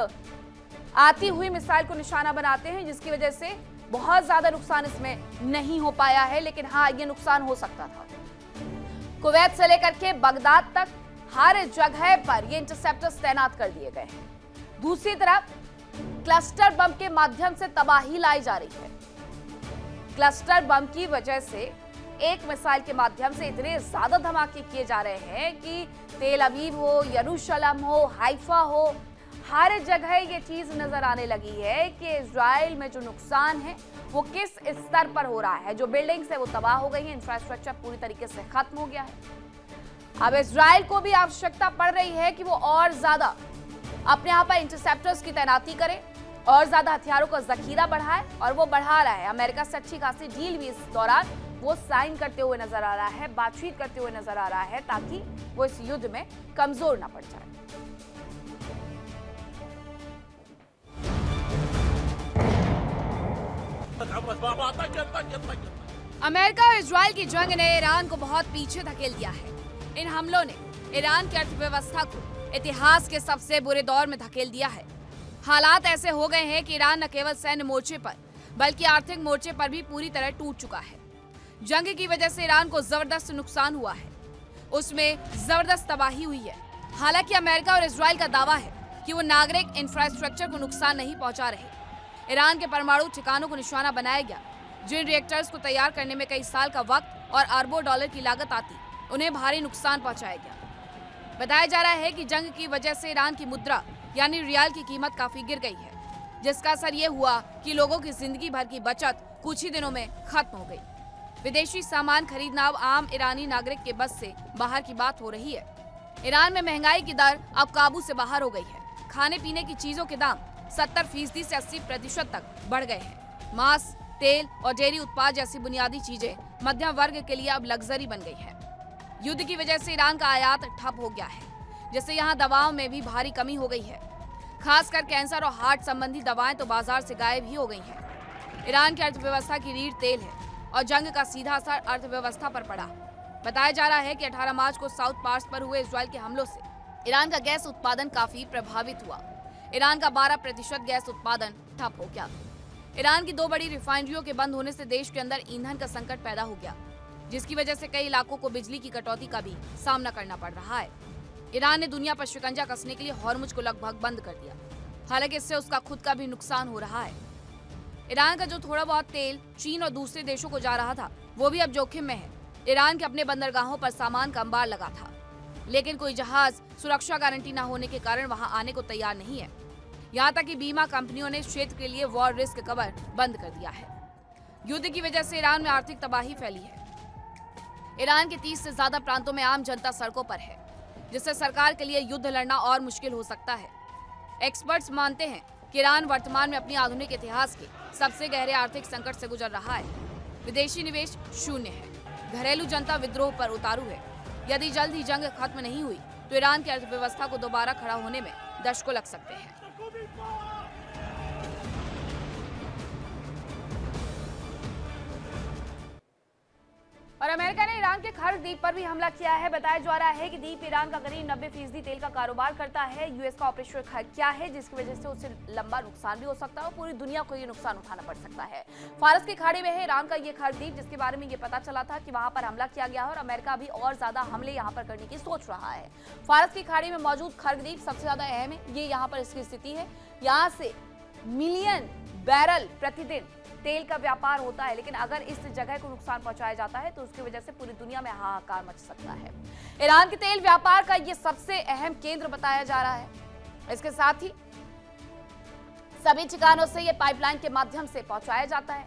आती हुई मिसाइल को निशाना बनाते हैं, जिसकी वजह से बहुत ज्यादा नुकसान इसमें नहीं हो पाया है। लेकिन हाँ, ये नुकसान हो सकता था। कुवैत से लेकर के बगदाद तक हर जगह पर ये इंटरसेप्टर्स तैनात कर दिए गए हैं। दूसरी तरफ क्लस्टर बम के माध्यम से तबाही लाई जा रही है। क्लस्टर बम की वजह से एक मिसाइल के माध्यम से इतने ज्यादा धमाके किए जा रहे हैं कि तेल अवीव हो, यरूशलेम हो, हाइफा हो, हर जगह ये चीज नजर आने लगी है कि इजराइल में जो नुकसान है वो किस स्तर पर हो रहा है। जो बिल्डिंग्स है वो तबाह हो गई है, इंफ्रास्ट्रक्चर पूरी तरीके से खत्म हो गया है। अब इजराइल को भी आवश्यकता पड़ रही है कि वो और ज्यादा अपने यहाँ पर इंटरसेप्टर्स की तैनाती करे और ज्यादा हथियारों का जखीरा बढ़ाए, और वो बढ़ा रहा है। अमेरिका से अच्छी खासी डील भी इस दौरान वो साइन करते हुए नजर आ रहा है, बातचीत करते हुए नजर आ रहा है, ताकि वो इस युद्ध में कमजोर ना पड़ जाए। अमेरिका और इजराइल की जंग ने ईरान को बहुत पीछे धकेल दिया है। इन हमलों ने ईरान की अर्थव्यवस्था को इतिहास के सबसे बुरे दौर में धकेल दिया है। हालात ऐसे हो गए हैं कि ईरान न केवल सैन्य मोर्चे पर बल्कि आर्थिक मोर्चे पर भी पूरी तरह टूट चुका है। जंग की वजह से ईरान को जबरदस्त नुकसान हुआ है, उसमें जबरदस्त तबाही हुई है। हालांकि अमेरिका और इजराइल का दावा है कि वो नागरिक इंफ्रास्ट्रक्चर को नुकसान नहीं पहुंचा रहे। ईरान के परमाणु ठिकानों को निशाना बनाया गया। जिन रिएक्टर्स को तैयार करने में कई साल का वक्त और अरबों डॉलर की लागत आती, उन्हें भारी नुकसान पहुंचाया गया। बताया जा रहा है कि जंग की वजह से ईरान की मुद्रा यानी रियाल की कीमत काफी गिर गई है, जिसका असर ये हुआ कि लोगों की जिंदगी भर की बचत कुछ ही दिनों में खत्म हो गई। विदेशी सामान खरीदना अब आम ईरानी नागरिक के बस से बाहर की बात हो रही है। ईरान में महंगाई की दर अब काबू से बाहर हो गई है। खाने पीने की चीजों के दाम 70% से 80% तक बढ़ गए हैं। मांस, तेल और डेयरी उत्पाद जैसी बुनियादी चीजें मध्यम वर्ग के लिए अब लग्जरी बन गई है। युद्ध की वजह से ईरान का आयात ठप हो गया है, जिससे यहाँ दवाओं में भी भारी कमी हो गई है। खासकर कैंसर और हार्ट संबंधी दवाएं तो बाजार से गायब ही हो गई हैं। ईरान की अर्थव्यवस्था की रीढ़ तेल है और जंग का सीधा असर अर्थव्यवस्था पर पड़ा। बताया जा रहा है कि 18 मार्च को साउथ पार्स पर हुए इजराइल के हमलों से ईरान का गैस उत्पादन काफी प्रभावित हुआ। ईरान का 12% गैस उत्पादन ठप हो गया। ईरान की 2 बड़ी रिफाइनरियों के बंद होने से देश के अंदर ईंधन का संकट पैदा हो गया, जिसकी वजह से कई इलाकों को बिजली की कटौती का भी सामना करना पड़ रहा है। ईरान ने दुनिया पर शिकंजा कसने के लिए हॉर्मुज को लगभग बंद कर दिया। हालांकि इससे उसका खुद का भी नुकसान हो रहा है। ईरान का जो थोड़ा बहुत तेल चीन और दूसरे देशों को जा रहा था, वो भी अब जोखिम में है। ईरान के अपने बंदरगाहों पर सामान का अंबार लगा था, लेकिन कोई जहाज सुरक्षा गारंटी न होने के कारण वहां आने को तैयार नहीं है। यहाँ तक कि बीमा कंपनियों ने इस क्षेत्र के लिए वॉर रिस्क कवर बंद कर दिया है। युद्ध की वजह से ईरान में आर्थिक तबाही फैली है। ईरान के 30 से ज्यादा प्रांतों में आम जनता सड़कों पर है, जिससे सरकार के लिए युद्ध लड़ना और मुश्किल हो सकता है। एक्सपर्ट्स मानते हैं कि ईरान वर्तमान में अपनी आधुनिक इतिहास के सबसे गहरे आर्थिक संकट से गुजर रहा है। विदेशी निवेश शून्य है, घरेलू जनता विद्रोह पर उतारू है। यदि जल्द ही जंग खत्म नहीं हुई तो ईरान की अर्थव्यवस्था को दोबारा खड़ा होने में दशकों लग सकते हैं। और अमेरिका ने ईरान के खर्ज द्वीप पर भी हमला किया है। बताया जा रहा है कि द्वीप ईरान का करीब 90% तेल का कारोबार करता है। यूएस का ऑपरेशन क्या है, जिसकी वजह से उसे लंबा नुकसान भी हो सकता है और पूरी दुनिया को ये नुकसान उठाना पड़ सकता है। फारस की खाड़ी में है ईरान का ये खर्ज द्वीप, जिसके बारे में ये पता चला था कि वहां पर हमला किया गया है और अमेरिका अभी और ज्यादा हमले यहाँ पर करने की सोच रहा है। फारस की खाड़ी में मौजूद खर्ज द्वीप सबसे ज्यादा अहम है। ये यहाँ पर इसकी स्थिति है। यहाँ से मिलियन बैरल प्रतिदिन तेल का व्यापार होता है, लेकिन अगर इस जगह को नुकसान पहुंचाया जाता है तो उसकी वजह से पूरी दुनिया में हाहाकार मच सकता है। ईरान के तेल व्यापार का ये सबसे अहम केंद्र बताया जा रहा है। इसके साथ ही सभी ठिकानों से ये पाइपलाइन के माध्यम से पहुंचाया जाता है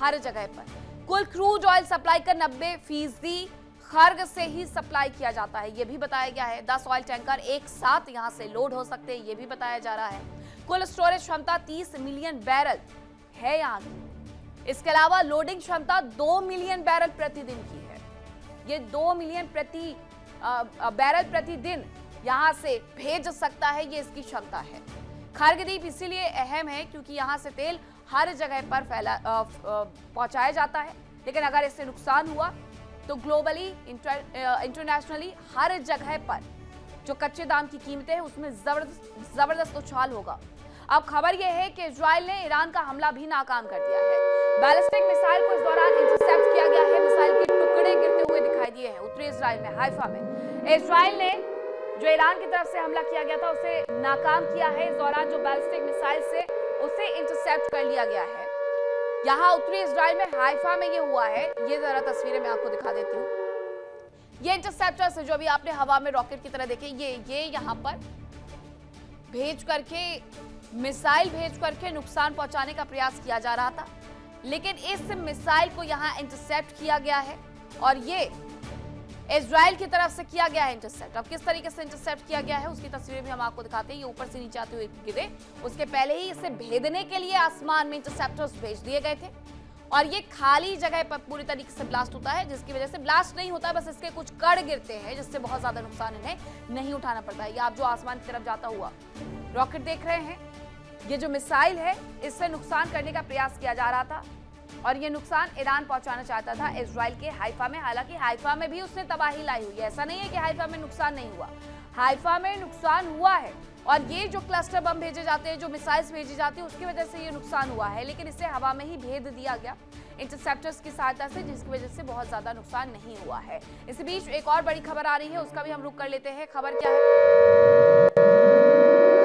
हर जगह पर। कुल क्रूड ऑयल सप्लाई का 90% खर्ग से ही सप्लाई किया जाता है, ये भी बताया गया है। 10 ऑयल टैंकर एक साथ यहां से लोड हो सकते हैं, ये भी बताया जा रहा है। कुल स्टोरेज क्षमता 30 मिलियन बैरल है यहाँ की। इसके अलावा लोडिंग क्षमता 2 मिलियन बैरल प्रतिदिन की है। ये 2 मिलियन बैरल प्रतिदिन यहाँ से भेज सकता है, ये इसकी क्षमता है। खर्ग द्वीप इसीलिए अहम है क्योंकि यहाँ से तेल हर जगह पर पहुंचाया जाता है, लेकिन अगर इससे नुकसान हुआ तो ग्लोबली इंटरनेशनली हर जगह पर जो कच्चे दाम की कीमतें हैं उसमें जबरदस्त उछाल होगा। अब खबर यह है कि इजराइल ने ईरान का हमला भी नाकाम कर दिया है। बैलिस्टिक मिसाइल को इस दौरान इंटरसेप्ट किया गया है। मिसाइल के टुकड़े गिरते हुए दिखाई दिए हैं उत्तरी इजराइल में, हाइफा में। इजराइल ने जो ईरान की तरफ से हमला किया गया था उसे नाकाम किया है। इस दौरान जो बैलिस्टिक मिसाइल से उसे इंटरसेप्ट कर लिया गया है। यहाँ उत्तरी इजराइल में हाइफा में ये हुआ है। ये जरा तस्वीरें मैं आपको दिखा देती हूँ। ये इंटरसेप्टर्स है जो अभी आपने हवा में रॉकेट की तरह देखे, ये यहाँ पर भेज करके मिसाइल भेज करके नुकसान पहुंचाने का प्रयास किया जा रहा था, लेकिन इस मिसाइल को यहां इंटरसेप्ट किया गया है और ये इजराइल की तरफ से किया गया है इंटरसेप्ट। अब किस तरीके से इंटरसेप्ट किया गया है उसकी तस्वीरें भी हम आपको दिखाते हैं। ये ऊपर से नीचे आते हुए गिरे, उसके पहले ही इसे भेदने के लिए आसमान में इंटरसेप्टर्स भेज दिए गए थे और ये खाली जगह पर पूरी तरीके से ब्लास्ट होता है, जिसकी वजह से ब्लास्ट नहीं होता, बस इसके कुछ कण गिरते हैं जिससे बहुत ज्यादा नुकसान इन्हें नहीं उठाना पड़ता है। ये आप जो आसमान की तरफ जाता हुआ रॉकेट देख रहे हैं, ये जो मिसाइल है इससे नुकसान करने का प्रयास किया जा रहा था, और ये नुकसान ईरान पहुंचाना चाहता था इजराइल के हाइफा में। हालांकि हाइफा में भी उसने तबाही लाई हुई है, ऐसा नहीं है कि हाइफा में नुकसान नहीं हुआ, हाइफा में नुकसान हुआ है। और ये जो क्लस्टर बम भेजे जाते हैं, जो मिसाइल्स भेजी जाती है, उसकी वजह से ये नुकसान हुआ है, लेकिन इसे हवा में ही भेद दिया गया इंटरसेप्टर्स की सहायता से, जिसकी वजह से बहुत ज्यादा नुकसान नहीं हुआ है। इसी बीच एक और बड़ी खबर आ रही है, उसका भी हम रुख कर लेते हैं। खबर क्या है?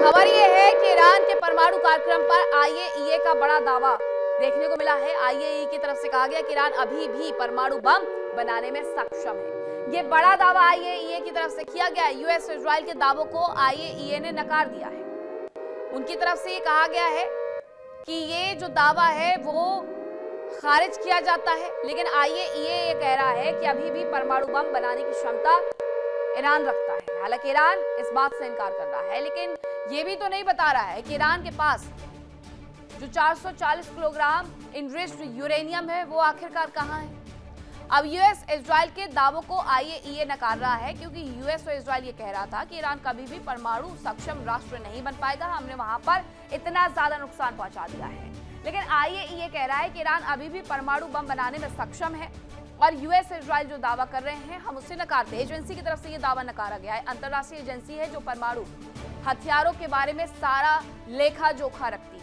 खबर ये है कि ईरान के परमाणु कार्यक्रम पर IAEA का बड़ा दावा देखने को मिला है। IAEA की तरफ से कहा गया कि ईरान अभी भी परमाणु बम बनाने में सक्षम है। ये बड़ा दावा IAEA की तरफ से किया गया है। यूएस और इजराइल के दावों को IAEA ने नकार दिया है। उनकी तरफ से ये कहा गया है कि ये जो दावा है वो खारिज किया जाता है, लेकिन IAEA ये कह रहा है कि अभी भी परमाणु बम बनाने की क्षमता ईरान रखता है। हालांकि ईरान इस बात से इनकार कर रहा है, लेकिन ये भी तो नहीं बता रहा है कि ईरान के पास जो 440 किलोग्राम इनरिच्ड यूरेनियम है वो आखिरकार कहां है। अब यूएस इजराइल के दावों को IAEA नकार रहा है, क्योंकि यूएस और इजराइल ये कह रहा था कि ईरान कभी भी परमाणु सक्षम राष्ट्र नहीं बन पाएगा, हमने वहां पर इतना ज्यादा नुकसान पहुंचा दिया है। लेकिन IAEA कह रहा है कि ईरान अभी भी परमाणु बम बनाने में सक्षम है, और यूएस और इजराइल जो दावा कर रहे हैं हम उससे नकारते हैं। एजेंसी की तरफ से ये दावा नकारा गया है। अंतर्राष्ट्रीय एजेंसी है जो परमाणु हथियारों के बारे में सारा लेखा जोखा रखती है।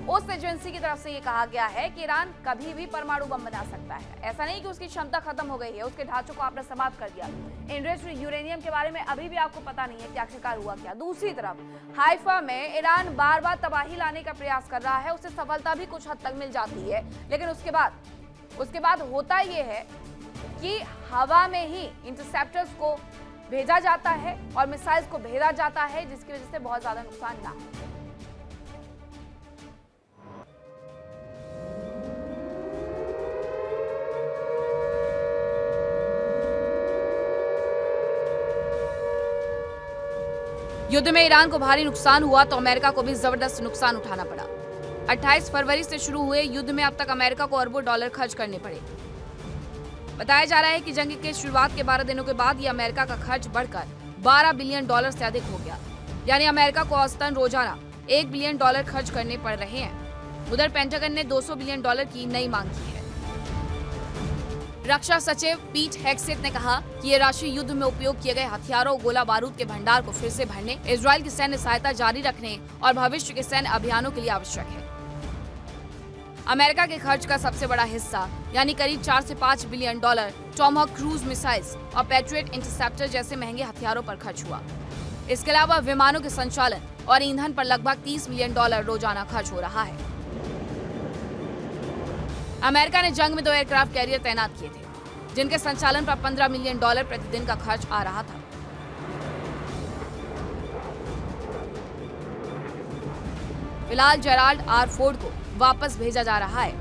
उस एजेंसी की तरफ से ये कहा गया है कि ईरान कभी भी परमाणु बम बना सकता है। ऐसा नहीं कि उसकी क्षमता खत्म हो गई है, उसके ढांचों को आपने समाप्त कर दिया। इनरिच्ड यूरेनियम के बारे में अभी भी आपको पता नहीं है कि आखिरकार हुआ क्या। दूसरी तरफ हाइफा में ईरान बार बार तबाही लाने का प्रयास कर रहा है, उसे सफलता भी कुछ हद तक मिल जाती है, लेकिन उसके बाद होता यह है कि हवा में ही इंटरसेप्टर्स को भेजा जाता है और मिसाइल्स को भेजा जाता है, जिसकी वजह से बहुत ज्यादा नुकसान ना हो। युद्ध में ईरान को भारी नुकसान हुआ तो अमेरिका को भी जबरदस्त नुकसान उठाना पड़ा। 28 फरवरी से शुरू हुए युद्ध में अब तक अमेरिका को अरबों डॉलर खर्च करने पड़े। बताया जा रहा है कि जंग के शुरुआत के 12 दिनों के बाद ये अमेरिका का खर्च बढ़कर 12 बिलियन डॉलर से अधिक हो गया। यानी अमेरिका को औसतन रोजाना 1 बिलियन डॉलर खर्च करने पड़ रहे हैं। उधर पेंटागन ने 200 बिलियन डॉलर की नई मांग की है। रक्षा सचिव पीट हेग्सेथ ने कहा कि ये राशि युद्ध में उपयोग किए गए हथियारों, गोला बारूद के भंडार को फिर से भरने, इजराइल की सैन्य सहायता जारी रखने और भविष्य के सैन्य अभियानों के लिए आवश्यक है। अमेरिका के खर्च का सबसे बड़ा हिस्सा यानी करीब 4 से 5 billion dollar Tomahawk cruise missiles और पैट्रियट इंटरसेप्टर जैसे महंगे हथियारों पर खर्च हुआ। इसके अलावा विमानों के संचालन और ईंधन पर लगभग 30 मिलियन डॉलर रोजाना खर्च हो रहा है। अमेरिका ने जंग में 2 एयरक्राफ्ट कैरियर तैनात किए थे, जिनके संचालन पर 15 मिलियन डॉलर प्रतिदिन का खर्च आ रहा था। फिलहाल जेराल्ड आर फोर्ड को वापस भेजा जा रहा है।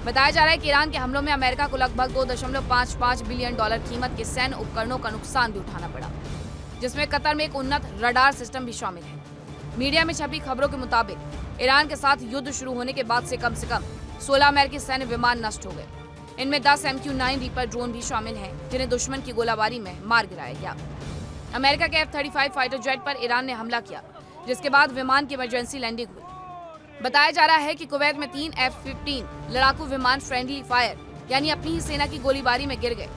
बताया जा रहा है कि ईरान के हमलों में अमेरिका को लगभग 2.55 बिलियन डॉलर कीमत के सैन्य उपकरणों का नुकसान भी उठाना पड़ा, जिसमें कतर में एक उन्नत रडार सिस्टम भी शामिल है। मीडिया में छपी खबरों के मुताबिक ईरान के साथ युद्ध शुरू होने के बाद से कम 16 अमेरिकी सैन्य विमान नष्ट हो गए। इनमें 10 MQ-9 रीपर ड्रोन भी शामिल हैं, जिन्हें दुश्मन की गोलाबारी में मार गिराया गया। अमेरिका के F-35 फाइटर जेट पर ईरान ने हमला किया, जिसके बाद विमान की इमरजेंसी लैंडिंग हुई। बताया जा रहा है कि कुवैत में 3 F-15 लड़ाकू विमान फ्रेंडली फायर यानी अपनी ही सेना की गोलीबारी में गिर गए,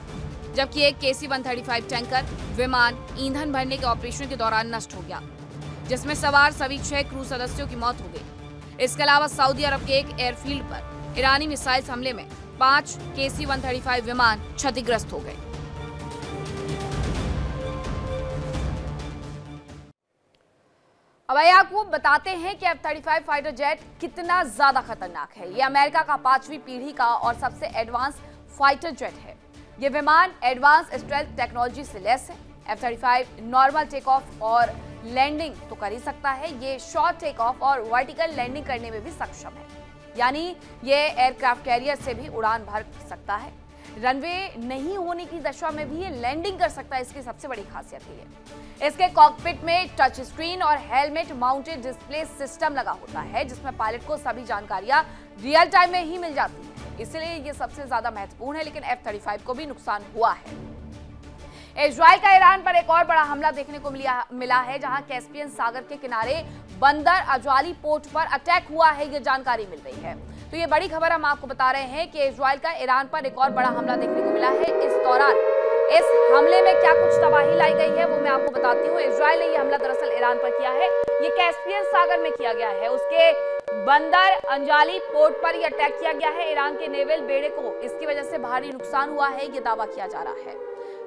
जबकि एक KC-135 टैंकर विमान ईंधन भरने के ऑपरेशन के दौरान नष्ट हो गया, जिसमें सवार सभी 6 क्रू सदस्यों की मौत हो गई। इसके अलावा सऊदी अरब के एक एयरफील्ड पर ईरानी मिसाइल हमले में 5 KC-135 विमान क्षतिग्रस्त हो गए। अब आइए आपको बताते हैं कि F-35 फाइटर जेट कितना ज्यादा खतरनाक है। ये अमेरिका का 5वीं पीढ़ी का और सबसे एडवांस फाइटर जेट है। ये विमान एडवांस स्टेल्थ टेक्नोलॉजी से लैस है। F-35 नॉर्मल टेक ऑफ और लैंडिंग तो कर ही सकता है, ये शॉर्ट टेक ऑफ और वर्टिकल लैंडिंग करने में भी सक्षम है, यानी ये एयरक्राफ्ट कैरियर से भी उड़ान भर सकता है। रनवे नहीं होने की दशा में भी ये लैंडिंग कर सकता है, इसकी सबसे बड़ी खासियत है ये। इसके कॉकपिट में टच स्क्रीन और हेलमेट माउंटेड डिस्प्ले सिस्टम लगा होता है, जिसमें पायलट को सभी जानकारियां रियल टाइम में ही मिल जाती है, इसलिए ये सबसे ज्यादा महत्वपूर्ण है। लेकिन F-35 को भी नुकसान हुआ है। इजराइल का ईरान पर एक और बड़ा हमला देखने को मिला है, जहां कैस्पियन सागर के किनारे बंदर अजवाली पोर्ट पर अटैक हुआ है, ये जानकारी मिल रही है। तो ये बड़ी खबर हम आपको बता रहे हैं कि इजराइल का ईरान पर एक और बड़ा हमला देखने को मिला है। इस दौरान इस हमले में क्या कुछ तबाही लाई गई है वो मैं आपको बताती हूँ। इजराइल ने यह हमला दरअसल ईरान पर किया है। ये कैस्पियन सागर में किया गया है। उसके बंदर अंजाली पोर्ट पर यह अटैक किया गया है। ईरान के नेवल बेड़े को इसकी वजह से भारी नुकसान हुआ है, ये दावा किया जा रहा है।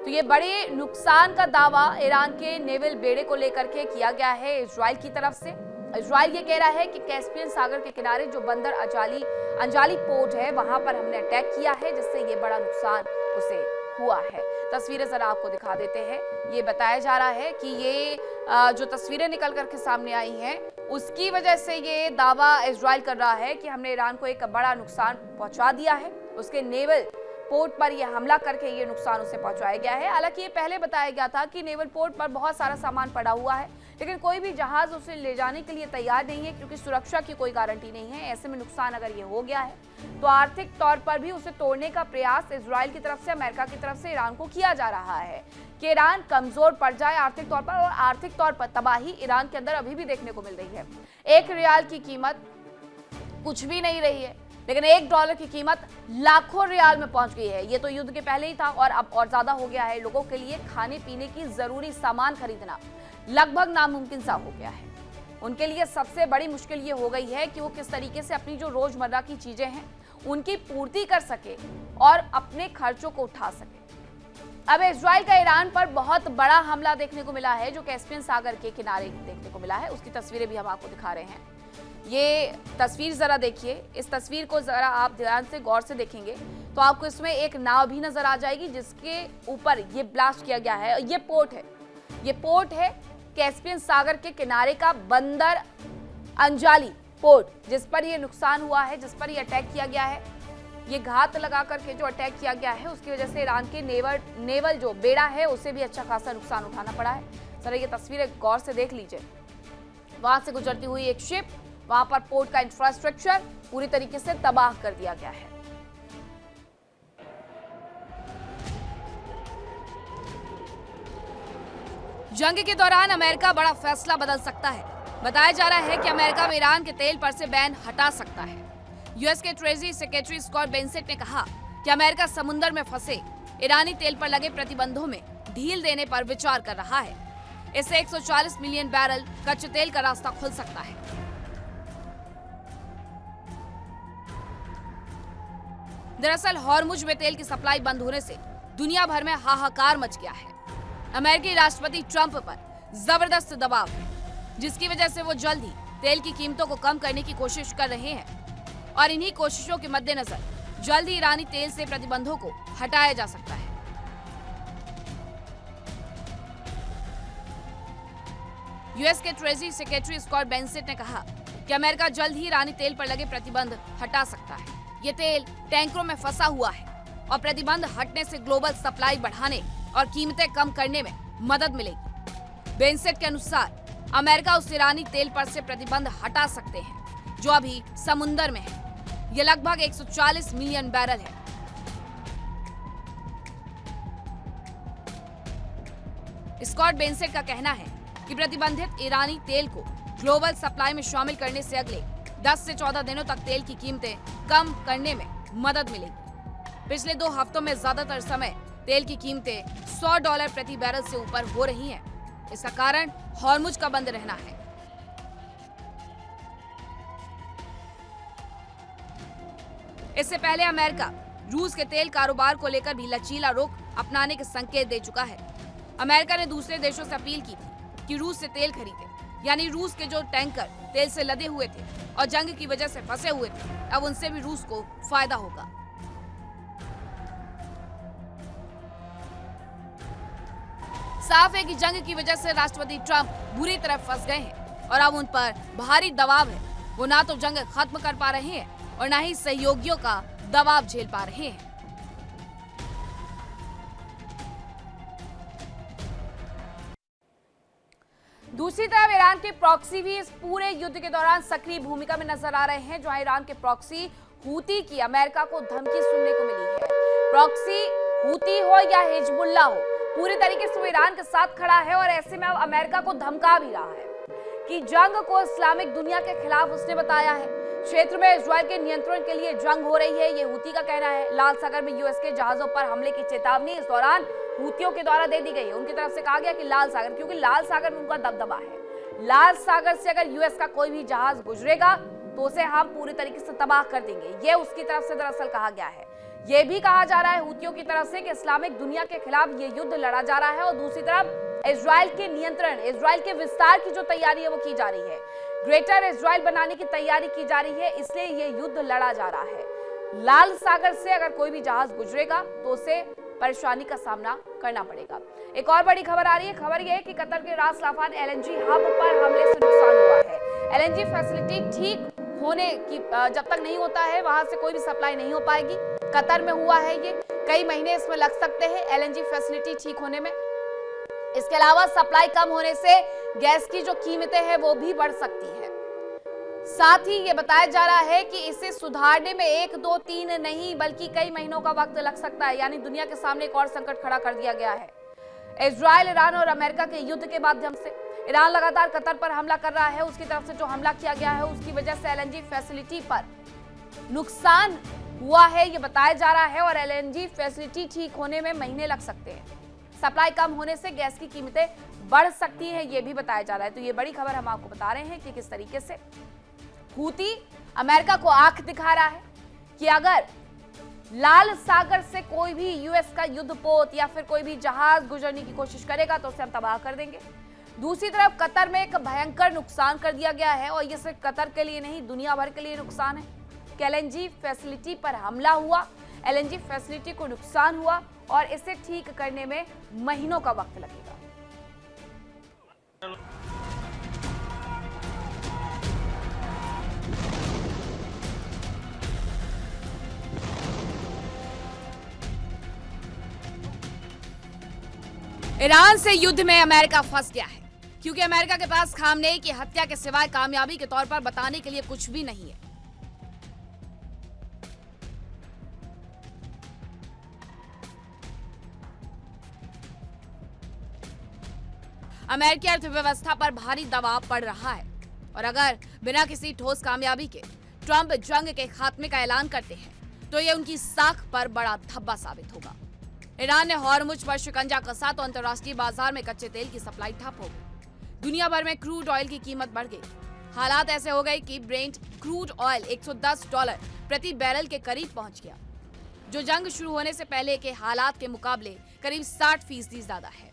तो ये बड़े नुकसान का दावा ईरान के नेवल बेड़े को लेकर के किया गया है इजराइल की तरफ से। इजराइल ये कह रहा है कि कैस्पियन सागर के किनारे जो बंदर अंजाली पोर्ट है वहां पर हमने अटैक किया है, जिससे ये बड़ा नुकसान उसे हुआ है। तस्वीरें जरा आपको दिखा देते हैं। ये बताया जा रहा है कि ये जो तस्वीरें निकल करके सामने आई हैं उसकी वजह से ये दावा इजराइल कर रहा है कि हमने ईरान को एक बड़ा नुकसान पहुंचा दिया है। उसके नेवल पोर्ट पर यह हमला करके ये नुकसान उसे पहुंचाया गया है। हालांकि ये पहले बताया गया था कि नेवल पोर्ट पर बहुत सारा सामान पड़ा हुआ है, लेकिन कोई भी जहाज उसे ले जाने के लिए तैयार नहीं है, क्योंकि सुरक्षा की कोई गारंटी नहीं है। ऐसे में नुकसान अगर ये हो गया है तो आर्थिक तौर पर भी उसे तोड़ने का प्रयास इजराइल की तरफ से, अमेरिका की तरफ से ईरान को किया जा रहा है कि ईरान कमजोर पड़ जाए आर्थिक तौर पर। और आर्थिक तौर पर तबाही ईरान के अंदर अभी भी देखने को मिल रही है। 1 रियाल की कीमत कुछ भी नहीं रही है, लेकिन $1 की कीमत लाखों रियाल में पहुंच गई है। ये तो युद्ध के पहले ही था और अब और ज्यादा हो गया है। लोगों के लिए खाने पीने की जरूरी सामान खरीदना लगभग नामुमकिन सा हो गया है। उनके लिए सबसे बड़ी मुश्किल ये हो गई है कि वो किस तरीके से अपनी जो रोजमर्रा की चीजें हैं उनकी पूर्ति कर सके और अपने खर्चों को उठा सके। अब इजराइल का ईरान पर बहुत बड़ा हमला देखने को मिला है, जो कैस्पियन सागर के किनारे देखने को मिला है। उसकी तस्वीरें भी हम आपको दिखा रहे हैं। ये तस्वीर जरा देखिए। इस तस्वीर को जरा आप ध्यान से गौर से देखेंगे तो आपको इसमें एक नाव भी नजर आ जाएगी, जिसके ऊपर ये ब्लास्ट किया गया है। ये पोर्ट है कैस्पियन सागर के किनारे का बंदर अंजाली पोर्ट, जिस पर ये नुकसान हुआ है, जिस पर ये अटैक किया गया है। ये घात लगा करके जो अटैक किया गया है उसकी वजह से ईरान के नेवल जो बेड़ा है उसे भी अच्छा खासा नुकसान उठाना पड़ा है। जरा ये तस्वीरें गौर से देख लीजिए। वहां से गुजरती हुई एक शिप, वहां पर पोर्ट का इंफ्रास्ट्रक्चर पूरी तरीके से तबाह कर दिया गया है। जंग के दौरान अमेरिका बड़ा फैसला बदल सकता है। बताया जा रहा है कि अमेरिका में ईरान के तेल पर से बैन हटा सकता है। यूएस के ट्रेजरी सेक्रेटरी स्कॉट बेंसेट ने कहा कि अमेरिका समुद्र में फंसे ईरानी तेल पर लगे प्रतिबंधों में ढील देने पर विचार कर रहा है। इससे 140 मिलियन बैरल कच्चे तेल का रास्ता खुल सकता है। दरअसल हॉर्मुज में तेल की सप्लाई बंद होने से दुनिया भर में हाहाकार मच गया है। अमेरिकी राष्ट्रपति ट्रंप पर जबरदस्त दबाव है, जिसकी वजह से वो जल्द ही तेल की कीमतों को कम करने की कोशिश कर रहे हैं और इन्हीं कोशिशों के मद्देनजर जल्द ही ईरानी तेल से प्रतिबंधों को हटाया जा सकता है। यूएस के ट्रेजरी सेक्रेटरी स्कॉट बेंसेट ने कहा कि अमेरिका जल्द ही ईरानी तेल पर लगे प्रतिबंध हटा सकता है। ये तेल टैंकरों में फंसा हुआ है और प्रतिबंध हटने से ग्लोबल सप्लाई बढ़ाने और कीमतें कम करने में मदद मिलेगी। बेंसेट के अनुसार अमेरिका उस ईरानी तेल पर से प्रतिबंध हटा सकते हैं जो अभी समुद्र में है। ये लगभग 140 मिलियन बैरल है। स्कॉट बेंसेट का कहना है कि प्रतिबंधित ईरानी तेल को ग्लोबल सप्लाई में शामिल करने से अगले 10 से 14 दिनों तक तेल की कीमतें कम करने में मदद मिलेगी। पिछले 2 हफ्तों में ज्यादातर समय तेल की कीमतें $100 प्रति बैरल से ऊपर हो रही हैं। इसका कारण हॉर्मुज का बंद रहना है। इससे पहले अमेरिका रूस के तेल कारोबार को लेकर भी लचीला रुख अपनाने के संकेत दे चुका है। अमेरिका ने दूसरे देशों से अपील की थी कि रूस से तेल खरीदे, यानी रूस के जो टैंकर तेल से लदे हुए थे और जंग की वजह से फंसे हुए थे, अब उनसे भी रूस को फायदा होगा। साफ है कि जंग की वजह से राष्ट्रपति ट्रंप बुरी तरह फंस गए हैं और अब उन पर भारी दबाव है। वो ना तो जंग खत्म कर पा रहे हैं और ना ही सहयोगियों का दबाव झेल पा रहे हैं। दूसरी तरफ ईरान के प्रॉक्सी भी इस पूरे युद्ध के दौरान सक्रिय भूमिका में नजर आ रहे हैं, जहां ईरान के प्रॉक्सी हूती की अमेरिका को धमकी सुनने को मिली है। प्रॉक्सी हूती हो या हिजबुल्लाह हो, पूरी तरीके से वो ईरान के साथ खड़ा है और ऐसे में अब अमेरिका को धमका भी रहा है कि जंग को इस्लामिक दुनिया के खिलाफ उसने बताया है। क्षेत्र में इजरायल के नियंत्रण के लिए जंग हो रही है, ये हूती का कहना है। लाल सागर में यूएस के जहाजों पर हमले की चेतावनी इस दौरान हूतियों के द्वारा दे दी गई है। उनकी तरफ से कहा गया कि लाल सागर, क्योंकि लाल सागर में उनका दबदबा है, लाल सागर से अगर यूएस का कोई भी जहाज गुजरेगा तो उसे हम पूरी तरीके से तबाह कर देंगे, ये उसकी तरफ से दरअसल कहा गया है। ये भी कहा जा रहा है हूतियों की तरफ से कि इस्लामिक दुनिया के खिलाफ ये युद्ध लड़ा जा रहा है और दूसरी तरफ इजरायल के नियंत्रण, इजरायल के विस्तार की जो तैयारी है वो की जा रही है, ग्रेटर इजरायल बनाने की तैयारी की जा रही है, इसलिए ये युद्ध लड़ा जा रहा है। लाल सागर से अगर कोई भी जहाज गुजरेगा तो उसे परेशानी का सामना करना पड़ेगा। एक और बड़ी खबर आ रही है, खबर यह है कि कतर के रास लाफान एलएनजी हब पर हमले से नुकसान हुआ है। एलएनजी फैसिलिटी ठीक होने की जब तक नहीं होता है वहां से कोई भी सप्लाई नहीं हो पाएगी। कतर में हुआ है ये, कई महीने इसमें लग सकते हैं एलएनजी फैसिलिटी ठीक होने में। इसके अलावा सप्लाई कम होने से गैस की जो कीमतें हैं वो भी बढ़ सकती है। साथ ही ये बताया जा रहा है कि इसे सुधारने में 1, 2, 3 नहीं बल्कि कई महीनों का वक्त लग सकता है, यानी दुनिया के सामने एक और संकट खड़ा कर दिया गया है। इजरायल, ईरान और अमेरिका के युद्ध के माध्यम से ईरान लगातार कतर पर हमला कर रहा है, उसकी तरफ से जो हमला किया गया है उसकी वजह से एलएनजी फैसिलिटी पर नुकसान हुआ है ये बताया जा रहा है और एलएनजी फैसिलिटी ठीक होने में महीने लग सकते हैं। सप्लाई कम होने से गैस की कीमतें बढ़ सकती है ये भी बताया जा रहा है। तो ये बड़ी खबर हम आपको बता रहे हैं कि किस तरीके से हूती अमेरिका को आंख दिखा रहा है कि अगर लाल सागर से कोई भी यूएस का युद्धपोत या फिर कोई भी जहाज गुजरने की कोशिश करेगा तो उसे हम तबाह कर देंगे। दूसरी तरफ कतर में एक भयंकर नुकसान कर दिया गया है और ये सिर्फ कतर के लिए नहीं दुनिया भर के लिए नुकसान है कि एलएनजी फैसिलिटी पर हमला हुआ, एलएनजी फैसिलिटी को नुकसान हुआ और इसे ठीक करने में महीनों का वक्त लगेगा। ईरान से युद्ध में अमेरिका फंस गया है क्योंकि अमेरिका के पास खामनेई की हत्या के सिवाय कामयाबी के तौर पर बताने के लिए कुछ भी नहीं है। अमेरिकी अर्थव्यवस्था पर भारी दबाव पड़ रहा है और अगर बिना किसी ठोस कामयाबी के ट्रंप जंग के खात्मे का ऐलान करते हैं तो ये उनकी साख पर बड़ा धब्बा साबित होगा। ईरान ने हॉर्मुज पर शिकंजा कसा तो अंतर्राष्ट्रीय बाजार में कच्चे तेल की सप्लाई ठप हो गई। दुनिया भर में क्रूड ऑयल की कीमत बढ़ गई। हालात ऐसे हो गए कि ब्रेंट क्रूड ऑयल $110 प्रति बैरल के करीब पहुंच गया, जो जंग शुरू होने से पहले के हालात के मुकाबले करीब 60% ज्यादा है।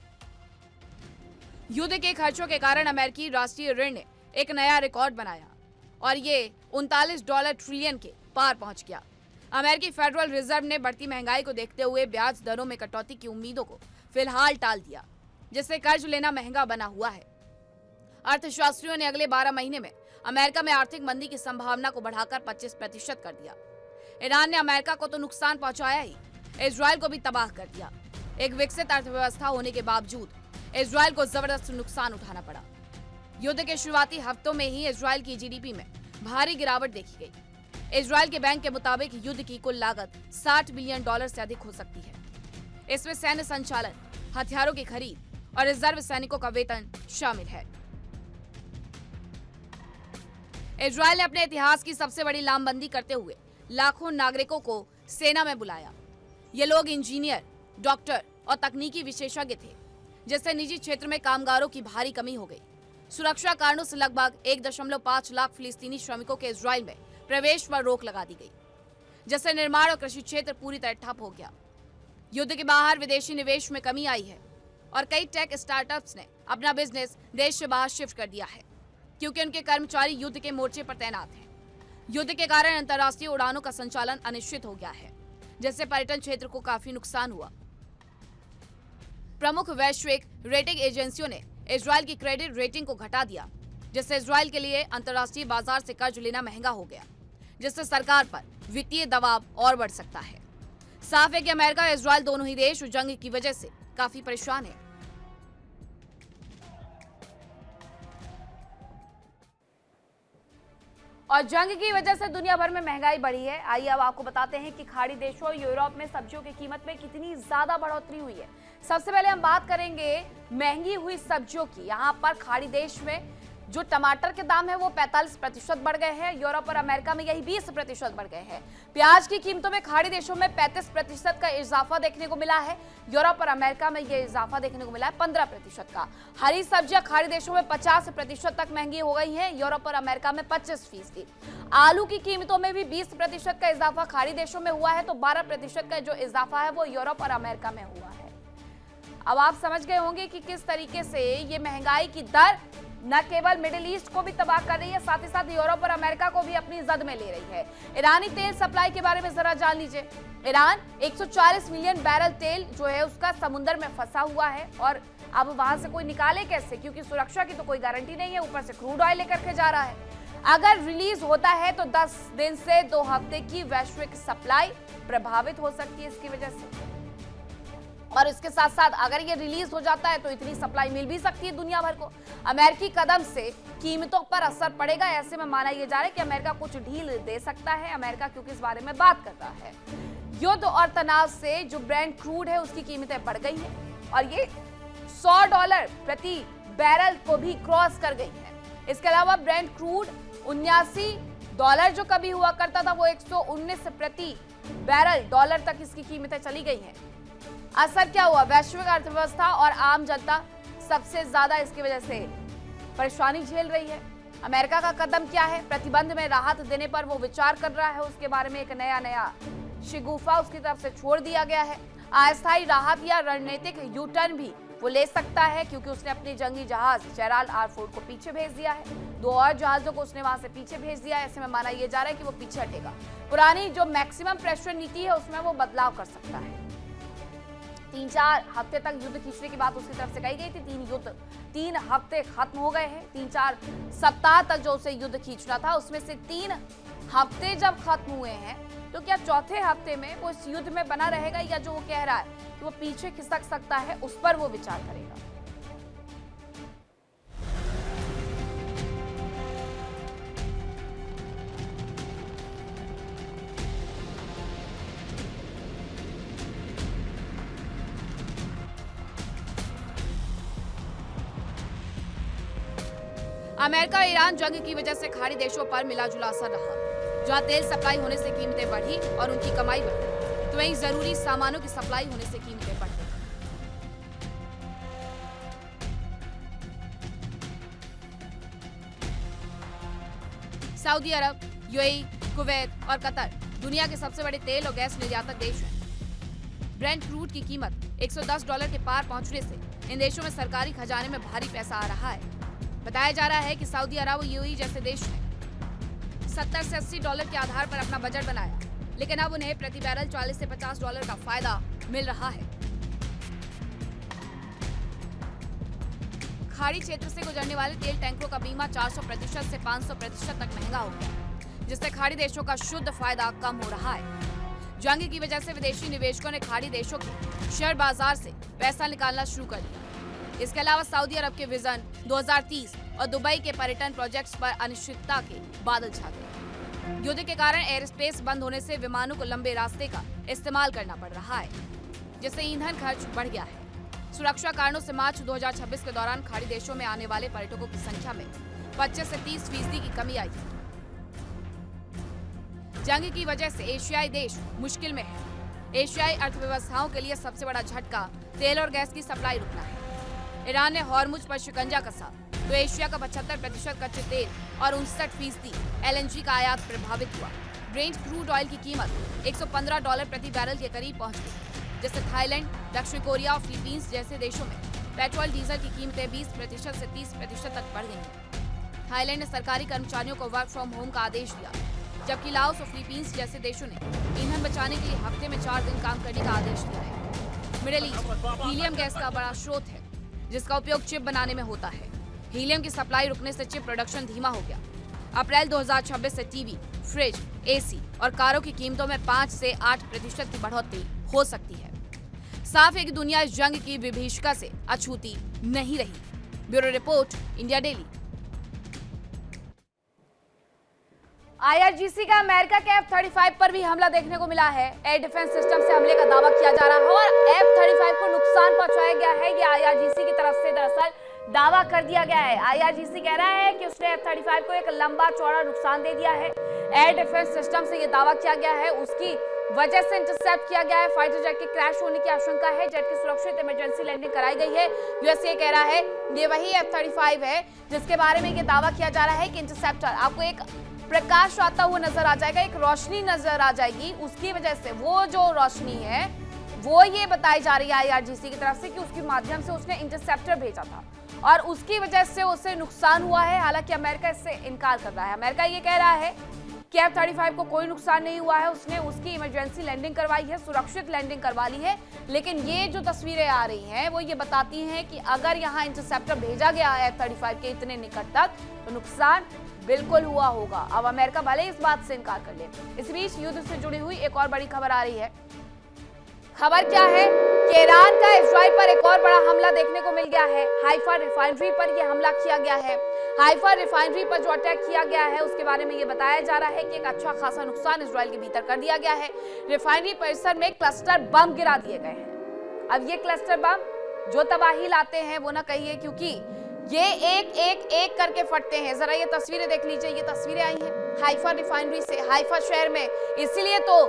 युद्ध के खर्चों के कारण अमेरिकी राष्ट्रीय ऋण ने एक नया रिकॉर्ड बनाया और ये $39 ट्रिलियन के पार पहुंच गया। अमेरिकी फेडरल रिजर्व ने बढ़ती महंगाई को देखते हुए ब्याज दरों में कटौती की उम्मीदों को फिलहाल टाल दिया, जिससे कर्ज लेना महंगा बना हुआ है। अर्थशास्त्रियों ने अगले 12 महीने में अमेरिका में आर्थिक मंदी की संभावना को बढ़ाकर 25% कर दिया। ईरान ने अमेरिका को तो नुकसान पहुंचाया ही, इजरायल को भी तबाह कर दिया। एक विकसित अर्थव्यवस्था होने के बावजूद इजरायल को जबरदस्त नुकसान उठाना पड़ा। युद्ध के शुरुआती हफ्तों में ही इजरायल की जीडीपी में भारी गिरावट देखी गई। इजरायल के बैंक के मुताबिक युद्ध की कुल लागत $60 बिलियन से अधिक हो सकती है। इसमें सैन्य संचालन, हथियारों की खरीद और रिजर्व सैनिकों का वेतन शामिल है। इजरायल ने अपने इतिहास की सबसे बड़ी लामबंदी करते हुए लाखों नागरिकों को सेना में बुलाया। ये लोग इंजीनियर, डॉक्टर और तकनीकी विशेषज्ञ थे, जिससे निजी क्षेत्र में कामगारों की भारी कमी हो गई। सुरक्षा कारणों से लगभग 1.5 लाख फिलिस्तीनी श्रमिकों के इजरायल में प्रवेश पर रोक लगा दी गई, जिससे निर्माण और कृषि क्षेत्र पूरी तरह ठप हो गया। युद्ध के बाहर विदेशी निवेश में कमी आई है और कई टेक स्टार्टअप्स ने अपना बिजनेस देश से बाहर शिफ्ट कर दिया है क्योंकि उनके कर्मचारी युद्ध के मोर्चे पर तैनात हैं। युद्ध के कारण अंतर्राष्ट्रीय उड़ानों का संचालन अनिश्चित हो गया है, जिससे पर्यटन क्षेत्र को काफी नुकसान हुआ। प्रमुख वैश्विक रेटिंग एजेंसियों ने इजरायल की क्रेडिट रेटिंग को घटा दिया, जिससे इजरायल के लिए अंतर्राष्ट्रीय बाजार से कर्ज लेना महंगा हो गया, जिससे सरकार पर वित्तीय दबाव और बढ़ सकता है। साफ है कि अमेरिका और इजरायल दोनों ही देश जंग की वजह से काफी परेशान है। और जंग की वजह से दुनिया भर में महंगाई बढ़ी है। आइए अब आपको बताते हैं कि खाड़ी देशों और यूरोप में सब्जियों की कीमत में कितनी ज्यादा बढ़ोतरी हुई है। सबसे पहले हम बात करेंगे महंगी हुई सब्जियों की। यहाँ पर खाड़ी देश में जो टमाटर के दाम है वो 45% बढ़ गए हैं। यूरोप और अमेरिका में यही 20% बढ़ गए हैं। प्याज की कीमतों में खाड़ी देशों में 35% का इजाफा देखने को मिला है। यूरोप और अमेरिका में यह इजाफा देखने को मिला है 15% का। हरी सब्जियां खाड़ी देशों में 50% तक महंगी हो गई हैं। यूरोप और अमेरिका में 25%। आलू की कीमतों में भी 20% का इजाफा खाड़ी देशों में हुआ है, तो 12% का जो इजाफा है वो यूरोप और अमेरिका में हुआ है। अब आप समझ गए होंगे कि किस तरीके से ये महंगाई की दर न केवल मिडिल ईस्ट को भी तबाह कर रही है, साथ ही साथ यूरोप और अमेरिका को भी अपनी जद में ले रही है। ईरानी तेल सप्लाई के बारे में जरा जान लीजिए। ईरान 140 मिलियन बैरल तेल जो है उसका समुद्र में फंसा हुआ है, और अब वहां से कोई निकाले कैसे, क्योंकि सुरक्षा की तो कोई गारंटी नहीं है। ऊपर से क्रूड ऑयल लेकर के जा रहा है। अगर रिलीज होता है तो 10 दिन से 2 हफ्ते की वैश्विक सप्लाई प्रभावित हो सकती है इसकी वजह से। और इसके साथ साथ अगर ये रिलीज हो जाता है तो इतनी सप्लाई मिल भी सकती है दुनिया भर को। अमेरिकी कदम से कीमतों पर असर पड़ेगा, ऐसे में माना यह जा रहा है कि अमेरिका कुछ ढील दे सकता है। अमेरिका क्योंकि इस बारे में बात कर रहा है। युद्ध और तनाव से जो ब्रेंट क्रूड है उसकी कीमतें बढ़ गई हैं और ये $100 प्रति बैरल को भी क्रॉस कर गई है। इसके अलावा ब्रेंट क्रूड $79 जो कभी हुआ करता था वो 119 प्रति बैरल डॉलर तक इसकी कीमतें चली गई हैं। असर क्या हुआ? वैश्विक अर्थव्यवस्था और आम जनता सबसे ज्यादा इसकी वजह से परेशानी झेल रही है। अमेरिका का कदम क्या है? प्रतिबंध में राहत देने पर वो विचार कर रहा है। उसके बारे में एक नया शिगुफा उसकी तरफ से छोड़ दिया गया है। अस्थायी राहत या रणनीतिक यू टर्न भी वो ले सकता है, क्योंकि उसने अपने जंगी जहाज जेराल्ड आर फोर्ड को पीछे भेज दिया है। 2 और जहाजों को उसने वहां से पीछे भेज दिया है। ऐसे में माना यह जा रहा है कि वो पीछे हटेगा। पुरानी जो मैक्सिमम प्रेशर नीति है उसमें वो बदलाव कर सकता है। 3-4 हफ्ते तक युद्ध खींचने की बात उसकी तरफ से कही गई थी। 3 हफ्ते खत्म हो गए हैं। 3-4 सप्ताह तक जो उसे युद्ध खींचना था उसमें से 3 हफ्ते जब खत्म हुए हैं, तो क्या चौथे हफ्ते में वो इस युद्ध में बना रहेगा, या जो वो कह रहा है कि वो पीछे खिसक सकता है उस पर वो विचार करेगा। अमेरिका ईरान जंग की वजह से खाड़ी देशों पर मिलाजुला असर रहा। जहां तेल सप्लाई होने से कीमतें बढ़ी और उनकी कमाई बढ़ी, तो वहीं जरूरी सामानों की सप्लाई होने से कीमतें बढ़ गई। सऊदी अरब, यूएई, कुवैत और कतर दुनिया के सबसे बड़े तेल और गैस निर्यातक देश हैं। ब्रेंट क्रूड की कीमत $110 के पार पहुंचने से इन देशों में सरकारी खजाने में भारी पैसा आ रहा है। बताया जा रहा है कि सऊदी अरब और यूएई जैसे देश ने $70 से $80 के आधार पर अपना बजट बनाया, लेकिन अब उन्हें प्रति बैरल $40 से $50 का फायदा मिल रहा है। खाड़ी क्षेत्र से गुजरने वाले तेल टैंकरों का बीमा 400% से 500% तक महंगा हो गया, जिससे खाड़ी देशों का शुद्ध फायदा कम हो रहा है। जंग की वजह से विदेशी निवेशकों ने खाड़ी देशों के शेयर बाजार से पैसा निकालना शुरू कर दिया। इसके अलावा सऊदी अरब के विजन 2030 और दुबई के पर्यटन प्रोजेक्ट्स पर अनिश्चितता के बादल छा गए। युद्ध के कारण एयर स्पेस बंद होने से विमानों को लंबे रास्ते का इस्तेमाल करना पड़ रहा है, जिससे ईंधन खर्च बढ़ गया है। सुरक्षा कारणों से मार्च 2026 के दौरान खाड़ी देशों में आने वाले पर्यटकों की संख्या में 25 से 30% की कमी आई है। जंग की वजह से एशियाई देश मुश्किल में है। एशियाई अर्थव्यवस्थाओं के लिए सबसे बड़ा झटका तेल और गैस की सप्लाई रुकना है। ईरान ने हॉर्मुज पर शिकंजा कसा तो एशिया का 75% कच्चे तेल और 59% LNG का आयात प्रभावित हुआ। ब्रेंट क्रूड ऑयल की कीमत $115 प्रति बैरल के करीब पहुंच गई, जिससे थाईलैंड, दक्षिण कोरिया और फिलीपींस जैसे देशों में पेट्रोल डीजल की कीमतें 20% से 30% तक बढ़ गई। थाईलैंड ने सरकारी कर्मचारियों को वर्क फ्रॉम होम का आदेश दिया, जबकि लाओस और फिलीपींस जैसे देशों ने ईंधन बचाने के लिए हफ्ते में 4 दिन काम करने का आदेश दिया है। मिडिल ईस्ट हीलियम गैस का बड़ा स्रोत है, जिसका उपयोग चिप बनाने में होता है। हीलियम की सप्लाई रुकने से चिप प्रोडक्शन धीमा हो गया। अप्रैल 2026 से टीवी, फ्रिज, एसी और कारों की कीमतों में 5 से 8% की बढ़ोतरी हो सकती है। साफ है कि दुनिया इस जंग की विभीषिका से अछूती नहीं रही। Bureau report, India daily. IRGC का अमेरिका के F-35 पर भी हमला देखने को मिला है। एयर डिफेंस सिस्टम से हमले का दावा किया जा रहा है और F-35 को नुकसान पहुंचाया गया है। ये IRGC की तरफ से दरअसल दावा कर दिया गया है। IRGC कह रहा है कि उसने F-35 को एक लंबा चौड़ा नुकसान दे दिया है। एयर डिफेंस सिस्टम से यह दावा किया गया है, उसकी वजह से इंटरसेप्ट किया गया है। फाइटर जेट के क्रैश होने की आशंका है। जेट की सुरक्षित इमरजेंसी लैंडिंग कराई गई है। यूएसए कह रहा है ये वही F-35 है जिसके बारे में ये दावा किया जा रहा है कि इंटरसेप्टर, आपको एक प्रकाश आता हुआ नजर आ जाएगा, एक रोशनी नजर आ जाएगी, उसकी वजह से वो जो रोशनी है वो ये बताई जा रही है IRGC की तरफ से कि उसके माध्यम से उसने इंटरसेप्टर भेजा था और उसकी वजह से उसे नुकसान हुआ है। हालांकि अमेरिका इससे इनकार कर रहा है। अमेरिका ये कह रहा है कि F-35 को कोई नुकसान नहीं हुआ है, उसने उसकी इमरजेंसी लैंडिंग करवाई है, सुरक्षित लैंडिंग करवा ली है। लेकिन ये जो तस्वीरें आ रही हैं वो ये बताती हैं कि अगर यहाँ इंटरसेप्टर भेजा गया है F-35 के इतने निकट तक तो नुकसान बिल्कुल हुआ होगा। अब अमेरिका भले इस बात से इनकार कर ले। इस बीच युद्ध से जुड़ी हुई एक और बड़ी खबर आ रही है। खबर क्या है कि ईरान का इजराइल पर एक और बड़ा हमला देखने को मिल गया है। हाइफा रिफाइनरी पर यह हमला किया गया है। हाइफा रिफाइनरी पर जो अटैक किया गया है उसके बारे में ये बताया जा रहा है कि एक अच्छा खासा नुकसान इजराइल के भीतर कर दिया गया है। रिफाइनरी परिसर में क्लस्टर बम गिरा दिए गए हैं। अब ये क्लस्टर बम जो तबाही लाते हैं वो ना कहिए, क्योंकि ये एक करके फटते हैं। जरा ये तस्वीरें देख लीजिए। ये तस्वीरें आई हैं हाइफा रिफाइनरी से, हाइफा शहर में। इसीलिए तो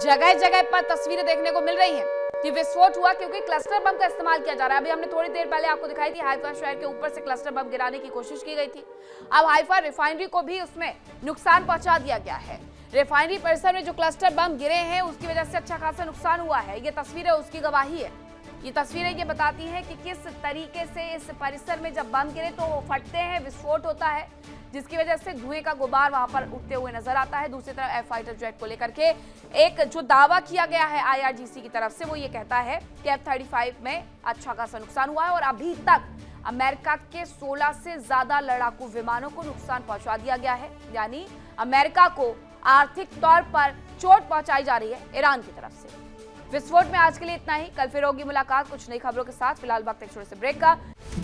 जगह जगह पर तस्वीरें देखने को मिल रही हैं कि विस्फोट हुआ क्योंकि क्लस्टर बम का इस्तेमाल किया जा रहा है। अभी हमने थोड़ी देर पहले आपको दिखाई थी हाइफा शहर के ऊपर से क्लस्टर बम गिराने की कोशिश की गई थी। अब हाइफा रिफाइनरी को भी उसमें नुकसान पहुंचा दिया गया है। रिफाइनरी परिसर में जो क्लस्टर बम गिरे हैं उसकी वजह से अच्छा खासा नुकसान हुआ है। ये तस्वीरें उसकी गवाही है। ये तस्वीरें ये बताती हैं कि किस तरीके से इस परिसर में जब बम गिरे तो वो फटते हैं, विस्फोट होता है, जिसकी वजह से धुएं का गुबार वहां पर उठते हुए नजर आता है। दूसरी तरफ एफ फाइटर जेट को लेकर के एक जो दावा किया गया है IRGC की तरफ से वो ये कहता है कि F-35 में अच्छा खासा नुकसान हुआ है और अभी तक अमेरिका के 16 से ज्यादा लड़ाकू विमानों को नुकसान पहुंचा दिया गया है। यानी अमेरिका को आर्थिक तौर पर चोट पहुंचाई जा रही है ईरान की तरफ से। विस्फोट में आज के लिए इतना ही। कल फिर होगी मुलाकात कुछ नई खबरों के साथ। फिलहाल वक्त एक छोटे से ब्रेक का।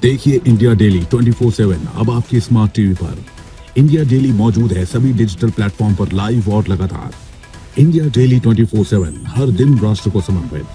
देखिए इंडिया डेली 24/7 अब आपके स्मार्ट टीवी पर। इंडिया डेली मौजूद है सभी डिजिटल प्लेटफॉर्म पर लाइव और लगातार। इंडिया डेली 24/7 हर दिन राष्ट्र को समर्पित।